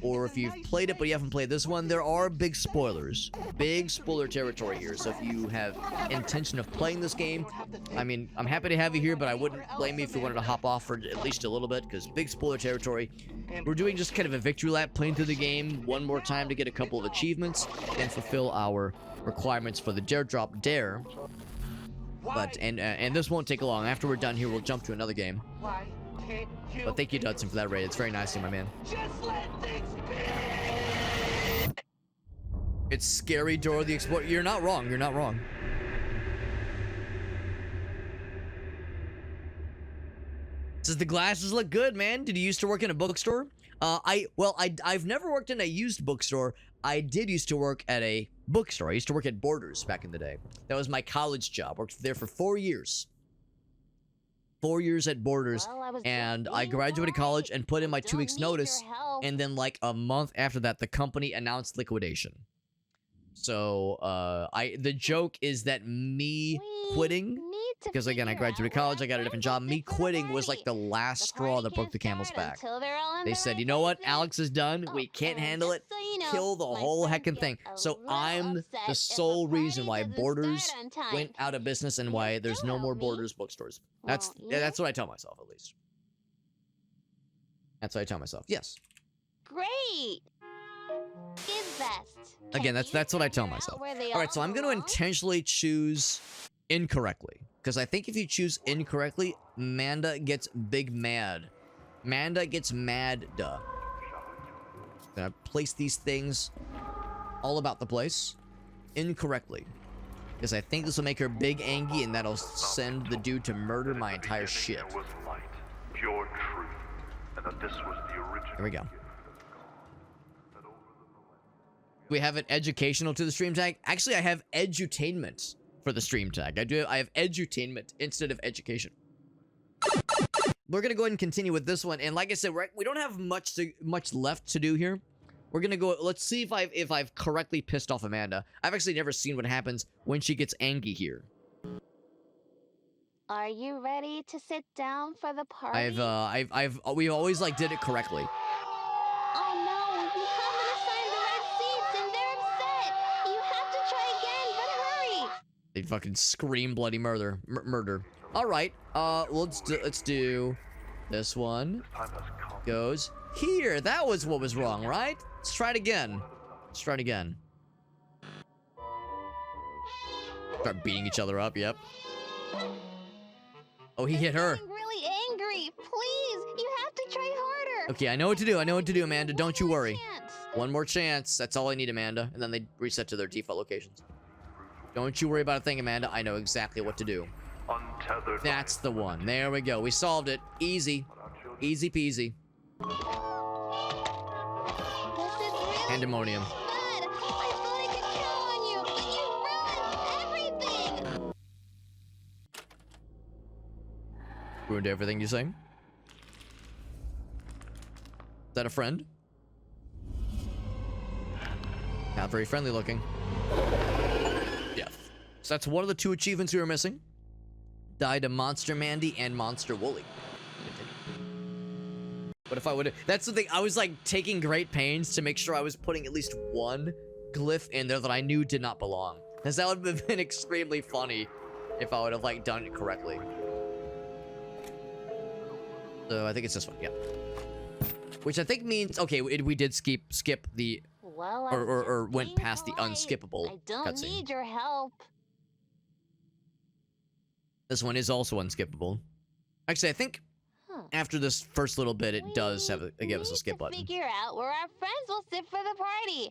or if you've played it but you haven't played this one, there are big spoilers. Big spoiler territory here. So if you have intention of playing this game, I mean, I'm happy to have you here, but I wouldn't blame you if you wanted to hop off for at least a little bit, because big spoiler territory. We're doing just kind of a victory lap, playing through the game one more time to get a couple of achievements and fulfill our requirements for the Dare Drop Dare. But and this won't take long. After we're done here, we'll jump to another game. But thank you, Dudson, for that raid. It's very nice of you, my man. Just let things be. It's Scary Dora the Explorer. You're not wrong. You're not wrong. Says the glasses look good, man. Did you used to work in a bookstore? I've never worked in a used bookstore. I did used to work at a bookstore. I used to work at Borders back in the day. That was my college job. Worked there for 4 years. 4 years at Borders, and I graduated college and put in my 2 weeks notice, and then like a month after that, the company announced liquidation. So the joke is that me quitting, because again, I graduated college, I got a different job, me quitting was like the last straw that broke the camel's back. They said, you know what, Alex is done, we can't handle it, kill the whole heckin' thing. So I'm the sole reason why Borders went out of business and why there's no more Borders bookstores. That's what I tell myself, at least. That's what I tell myself. Yes. Great. Is best. Again, Can that's you what I tell figure out myself. where they All right, so all I'm going to belong? intentionally choose incorrectly. Because I think if you choose incorrectly, Manda gets big mad. Manda gets mad, duh. Gonna place these things all about the place incorrectly. Because I think this will make her big angry, and that'll send the dude to murder my entire shit. There was light, pure truth, and that this was the original. Here we go. gift of God. That over the millennium, We have an educational to the stream tag. Actually, I have edutainment for the stream tag. I have edutainment instead of education. We're gonna go ahead and continue with this one, and like I said, we don't have much left to do here. We're gonna go. Let's see if I've correctly pissed off Amanda. I've actually never seen what happens when she gets angry here. Are you ready to sit down for the party? We always like did it correctly. Oh no, you haven't assigned the right seats and they're upset. You have to try again, but hurry. They fucking scream bloody murder. All right. Let's do this one. time has come. Goes here. That was what was wrong, right? Let's try it again. Let's try it again. Start beating each other up. Yep. Oh, he hit her. I'm really angry. Please, you have to try harder. Okay, I know what to do. I know what to do, Amanda. Don't you One more worry. chance. One more chance. That's all I need, Amanda. And then they reset to their default locations. Don't you worry about a thing, Amanda. I know exactly what to do. Untethered. That's the one. There we go. We solved it. Easy. Easy peasy. This is really Pandemonium. bad. I thought I could count on you, but you ruined everything. Ruined everything, you say? Is that a friend? Not very friendly looking. Yeah. So that's one of the two achievements we were missing. Died to Monster Mandy and Monster Wooly. But if I would have... That's the thing. I was, like, taking great pains to make sure I was putting at least one glyph in there that I knew did not belong. Because that would have been extremely funny if I would have, like, done it correctly. So I think it's this one, yeah. Which I think means... Okay, we did skip the... Well, Or I'm went just past the being polite. unskippable I don't cutscene. need your help. This one is also unskippable. Actually, I think Huh. after this first little bit, it does have give us a skip need button. to figure out where our friends will sit for the party.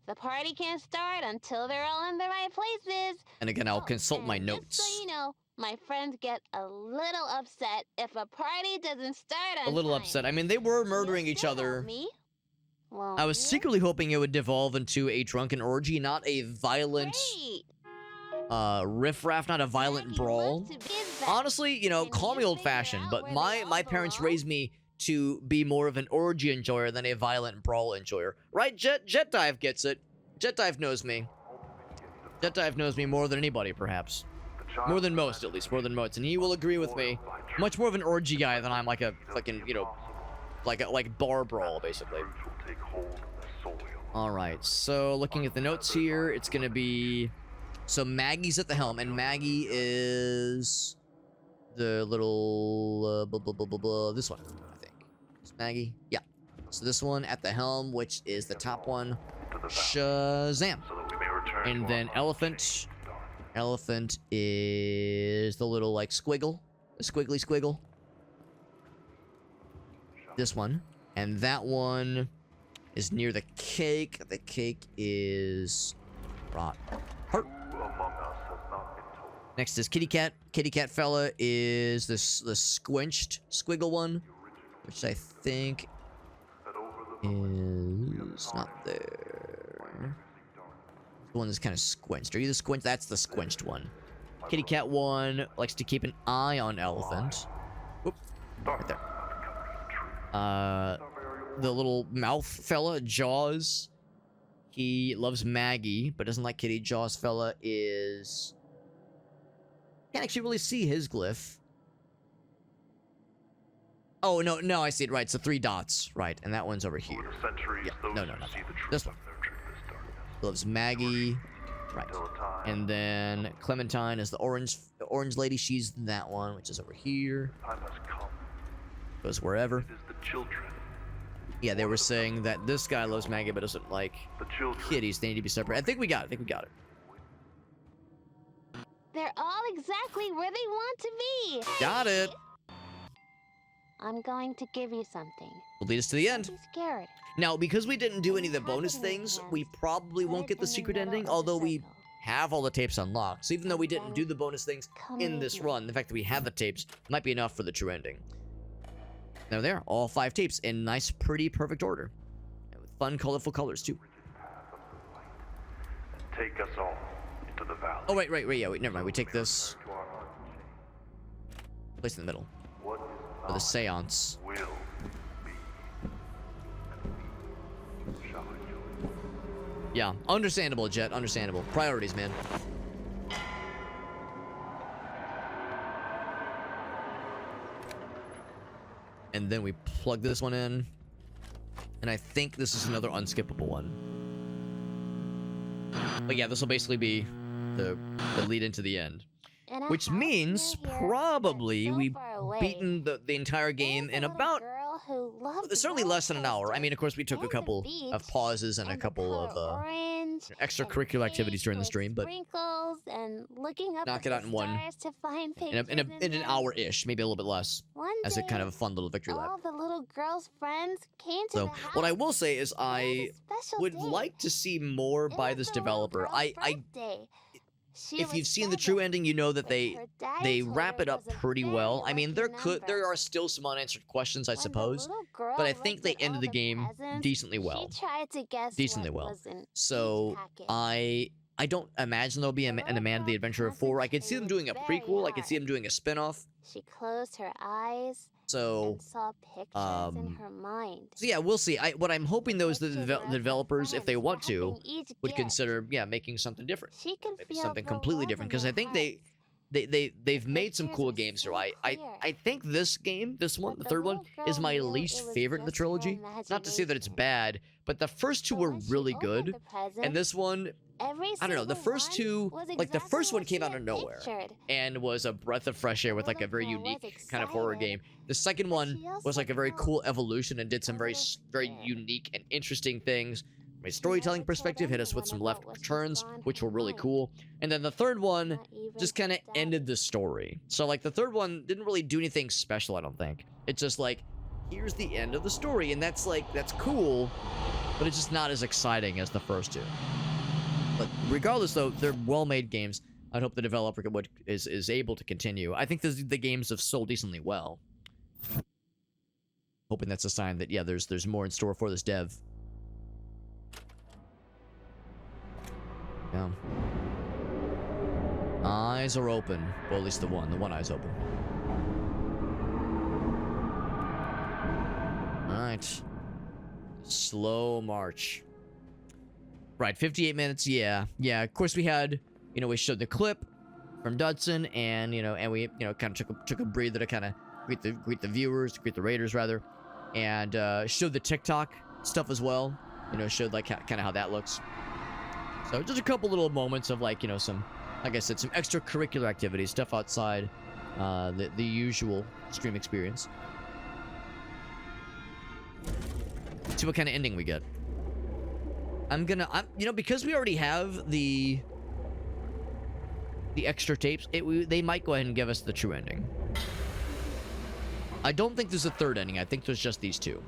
The party can't start until they're all in the right places. And again, I'll Oh, consult my and notes. Just so you know, my friends get a little upset if a party doesn't start on A little time. upset. I mean, they were You murdering each still help other. Me? Won't I was you? secretly hoping it would devolve into a drunken orgy, not a violent Great. riffraff, not a violent Maggie brawl. wants to be the- Honestly, you know, Can call you me figure old-fashioned, out but where they my all parents belong? raised me to be more of an orgy enjoyer than a violent brawl enjoyer. Right, Jet Dive gets it. Jet Dive knows me. Jet Dive knows me more than anybody, perhaps. More than most, at least. More than most. And he will agree with me. Much more of an orgy guy than I'm like a fucking, you know, like bar brawl, basically. Alright, so looking at the notes here, it's gonna be... So Maggie's at the helm, and Maggie is... The little... this one, I think. Is Maggie? Yeah. So this one at the helm, which is the top one. Shazam. And then Elephant. Elephant is the little, like, squiggle. The squiggly squiggle. This one. And that one is near the cake. The cake is... Rot. Heart. Next is Kitty Cat. Kitty Cat fella is the squinched squiggle one, which I think is not there. The one that's kind of squinched. Are you the squinch? That's the squinched one. Kitty Cat one likes to keep an eye on Elephant. Whoop. Right there. The little mouth fella, Jaws. He loves Maggie, but doesn't like Kitty. Jaws fella is... Can't actually really see his glyph. Oh, no, I see it. Right, so 3 dots. Right, and that one's over here. Yeah, no, not that one. This one. Loves Maggie. Right. And then Clementine is the orange lady. She's that one, which is over here. Goes wherever. It is the children Yeah, they were saying that this guy loves manga but doesn't like The children. kitties. They need to be separate. I think we got it. I think we got it. They're all exactly where they want to be. Got it. I'm going to give you something. Will lead us to the end. Be scared. Now, because we didn't do any of the bonus things, we probably won't get the secret ending, although we have all the tapes unlocked. So even though we didn't do the bonus things in this run, the fact that we have the tapes might be enough for the true ending. Now there, all 5 tapes in nice, pretty, perfect order. And with fun, colorful colors, too. Take us all into the valley. Oh, wait, yeah, wait, never mind. We take this, To our unchained. place in the middle, What is for the not seance. will be. And we shall enjoy. Yeah, understandable, Jet, understandable. Priorities, man. And then we plug this one in. And I think this is another unskippable one. But yeah, this will basically be the lead into the end. In a Which house means near here, probably but so we've far away, beaten the entire game there's in a little about... girl who loves Certainly less than an hour. I roller mean, of course, we took a and the couple beach, of pauses and a and the couple of color orange, extracurricular and activities during the pink stream, with but sprinkles and looking up knock at it the out in one. stars to find in, in pictures an them. hour-ish, maybe a little bit less, One as a day, kind of a fun little victory lap. all the little girl's friends came to So, the house. what I will say is It was I a special would day. like to see more It by was this the little developer. girl's birthday. She If was you've seen the true 7, ending, you know that which they her daddy they told wrap her it up was a pretty very well. I mean, lucky there number. are still some unanswered questions, I When the suppose, little girl but I think looked they at all ended the game presents, decently well. She tried to guess Decently what well. was in each So package. I don't imagine there'll be an Amanda the Adventurer 4. I could see them doing a prequel. I could see them doing a spin-off. She closed her eyes So and saw pictures in her mind. So yeah, we'll see. What I'm hoping though is that Pictures the of developers, if they friends want to, wrapping each would gift. consider making something different, She could maybe feel something the completely love different. in Because I their think hearts. they've made some pictures cool were games so here. I clear. think this game, this one, But the the third one, little is girl my knew least it was favorite in the just her trilogy. Not to say that it's imagination. bad, but the first two So were when she really opened good, the present, and this one, every I don't know. The single first one two, was like the exactly first one what came she out had of nowhere pictured. and was a breath of fresh air with like a very little girl was unique kind of horror excited, game. The second but one she also was like a very felt cool evolution and did some a very little very scared. unique and interesting things. From a She storytelling never told perspective, hit us with anyone some about left what she's turns, on which her were really mind, cool. And then the third one not even just kind of her daddy. ended the story. So like the third one didn't really do anything special, I don't think. It's just like, here's the end of the story, and that's cool, but it's just not as exciting as the first two. But regardless, though, they're well-made games. I hope the developer is able to continue. I think the games have sold decently well. Hoping that's a sign that yeah, there's more in store for this dev. Yeah. Eyes are open. Well, at least the one eye's open. Alright. Slow march. Right, 58 minutes, yeah. Yeah, of course we had, we showed the clip from Dudson, and, and we, kind of took a breather to kind of greet the viewers, greet the raiders, rather. And, showed the TikTok stuff as well. Showed, like, kind of how that looks. So, just a couple little moments of, like, some, like I said, some extracurricular activities, stuff outside the usual stream experience. Let's see what kind of ending we get. Because we already have the extra tapes, they might go ahead and give us the true ending. I don't think there's a third ending. I think there's just these two.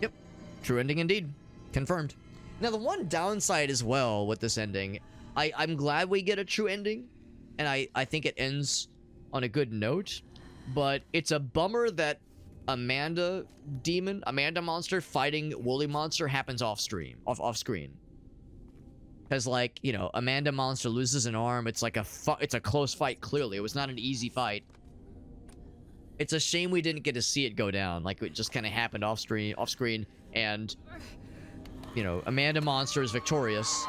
Yep. True ending indeed. Confirmed. Now, the one downside as well with this ending, I'm glad we get a true ending, and I think it ends on a good note, but it's a bummer that Amanda Monster fighting Woolly Monster happens off screen. Because, like, Amanda Monster loses an arm. It's like it's a close fight, clearly. It was not an easy fight. It's a shame we didn't get to see it go down. Like, it just kind of happened off screen, and Amanda Monster is victorious.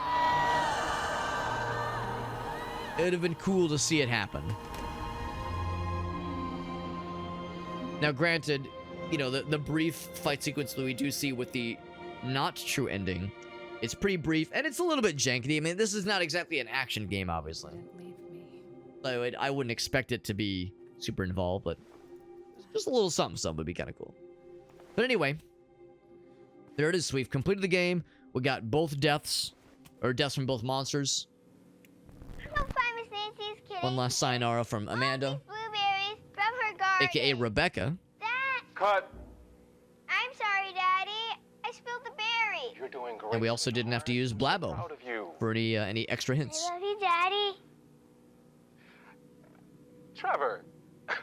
It'd have been cool to see it happen. Now, granted, you know, the brief fight sequence that we do see with the not true ending, it's pretty brief, and it's a little bit janky. I mean, this is not exactly an action game, obviously. So I wouldn't expect it to be super involved, but just a little something would be kind of cool. But anyway, there it is. We've completed the game. We got both deaths, or deaths from both monsters. I'll find Miss Nancy's kitty. One last sayonara from Amanda, Blueberries from her garden. aka Rebecca. Dad, Cut! I'm sorry, Daddy. I spilled the berry. You're doing great. And we also didn't have to use Blabo Proud of you. for any extra hints. I love you, Daddy. Trevor,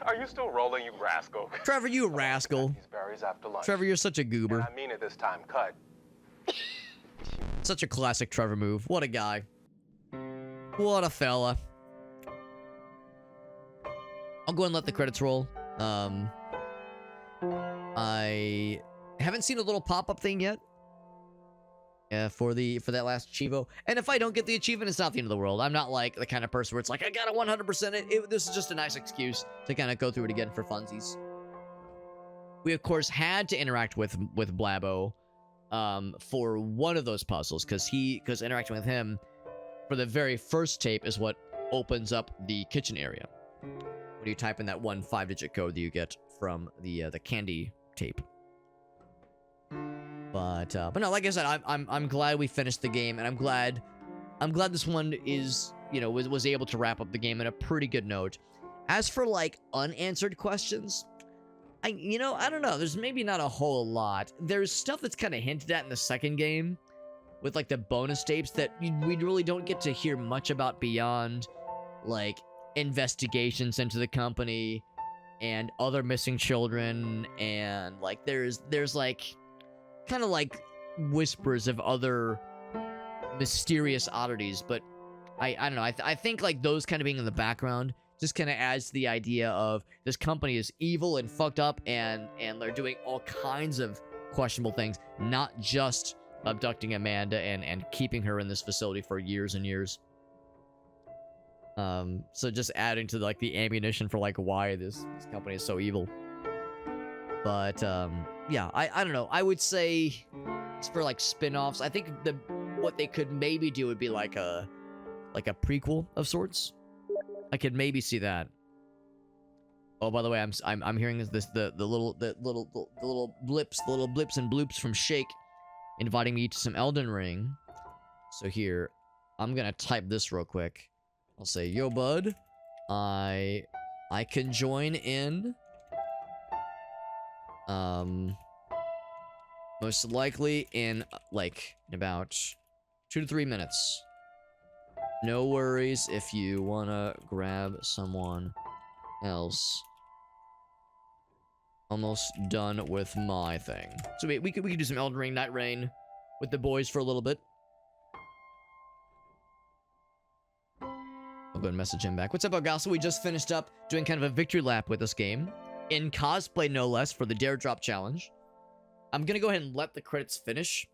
are you still rolling, you rascal? Trevor, you rascal. These berries after lunch. Trevor, you're such a And goober. I mean it this time. Cut. Such a classic Trevor move. What a guy. What a fella. I'll go and let the credits roll. I haven't seen a little pop-up thing yet. For that last Chivo. And if I don't get the achievement, it's not the end of the world. I'm not like the kind of person where it's like, I gotta 100% it. This is just a nice excuse to kind of go through it again for funsies. We, of course, had to interact with Blabo for one of those puzzles, because interacting with him for the very first tape is what opens up the kitchen area. When you type in that one 5-digit code that you get from the candy tape. But no, like I said, I'm glad we finished the game, and I'm glad this one is, you know, was able to wrap up the game in a pretty good note. As for like unanswered questions, I don't know. There's maybe not a whole lot. There's stuff that's kind of hinted at in the second game, with like the bonus tapes that we really don't get to hear much about beyond like investigations into the company and other missing children, and like there's like kind of like whispers of other mysterious oddities, but I don't know. I think like those kind of being in the background just kind of adds to the idea of this company is evil and fucked up, and they're doing all kinds of questionable things, not just abducting Amanda and keeping her in this facility for years and years. So just adding to like the ammunition for like why this company is so evil. But yeah, I don't know. I would say it's for like spin-offs. I think what they could maybe do would be like a prequel of sorts. I could maybe see that. Oh, by the way, I'm hearing the little blips and bloops from Shake inviting me to some Elden Ring. So here, I'm gonna type this real quick. I'll say, yo, bud, I can join in. Most likely in like about 2 to 3 minutes. No worries if you wanna grab someone else. Almost done with my thing. So we could do some Elden Ring, Night Rain with the boys for a little bit. I'll go and message him back. What's up, Algasa? We just finished up doing kind of a victory lap with this game. In cosplay, no less, for the Dare Drop Challenge. I'm gonna go ahead and let the credits finish.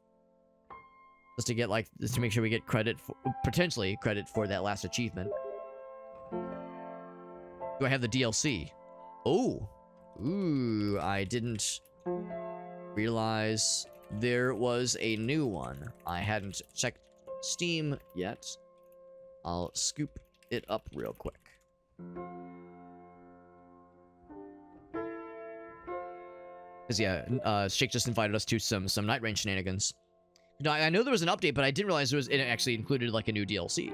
Just to make sure we get potentially credit for that last achievement. Do I have the DLC? Oh. Ooh, I didn't realize there was a new one. I hadn't checked Steam yet. I'll scoop it up real quick. Because yeah, Shake just invited us to some Night Rain shenanigans. No, I know there was an update, but I didn't realize it actually included like a new DLC.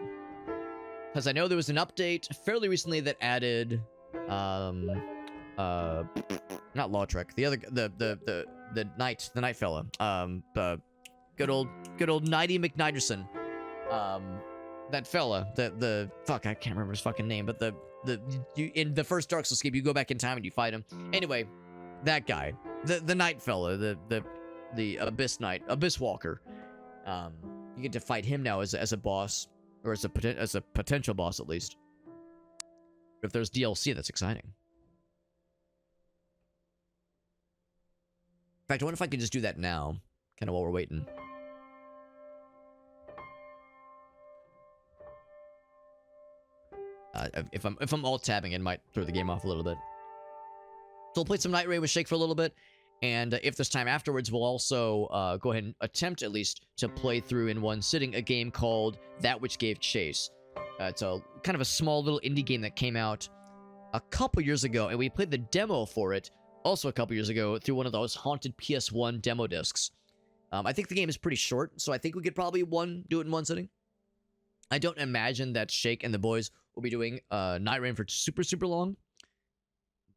Because I know there was an update fairly recently that added, not Lautrec, the other, the night fella, good old Nighty McNiderson, that fella, fuck, I can't remember his fucking name, but in the first Dark Souls game, you go back in time and you fight him. Anyway, that guy, the night fella, the Abyss Walker. You get to fight him now as a boss, or as a potential boss at least. If there's DLC, that's exciting. In fact, I wonder if I could just do that now, kind of while we're waiting. If I'm alt tabbing, it might throw the game off a little bit. So we'll play some Night Rain with Shake for a little bit, And if there's time afterwards, we'll also go ahead and attempt at least to play through in one sitting a game called That Which Gave Chase. It's a kind of a small little indie game that came out a couple years ago, and we played the demo for it also a couple years ago through one of those haunted PS1 demo discs. I think the game is pretty short, so I think we could probably do it in one sitting. I don't imagine that Shake and the boys will be doing Night Rain for super, super long.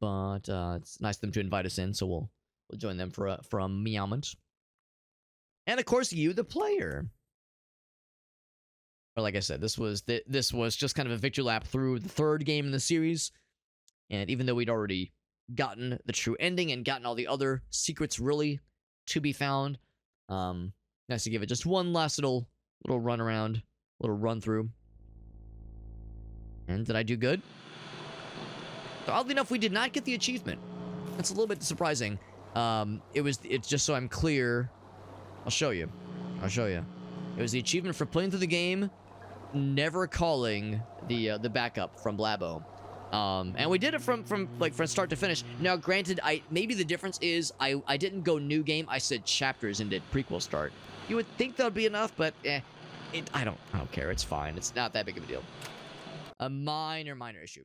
But it's nice of them to invite us in, so we'll join them from Hameln. And of course, you, the player. Or like I said, this was just kind of a victory lap through the third game in the series. And even though we'd already gotten the true ending and gotten all the other secrets really to be found, nice to give it just one last little run around, little run through. And did I do good? So oddly enough, we did not get the achievement. That's a little bit surprising. It's just so I'm clear. I'll show you. It was the achievement for playing through the game, never calling the backup from Blabo. And we did it from start to finish. Now, granted, maybe the difference is I didn't go new game. I said chapters and did prequel start. You would think that would be enough, but I don't care. It's fine. It's not that big of a deal. A minor issue.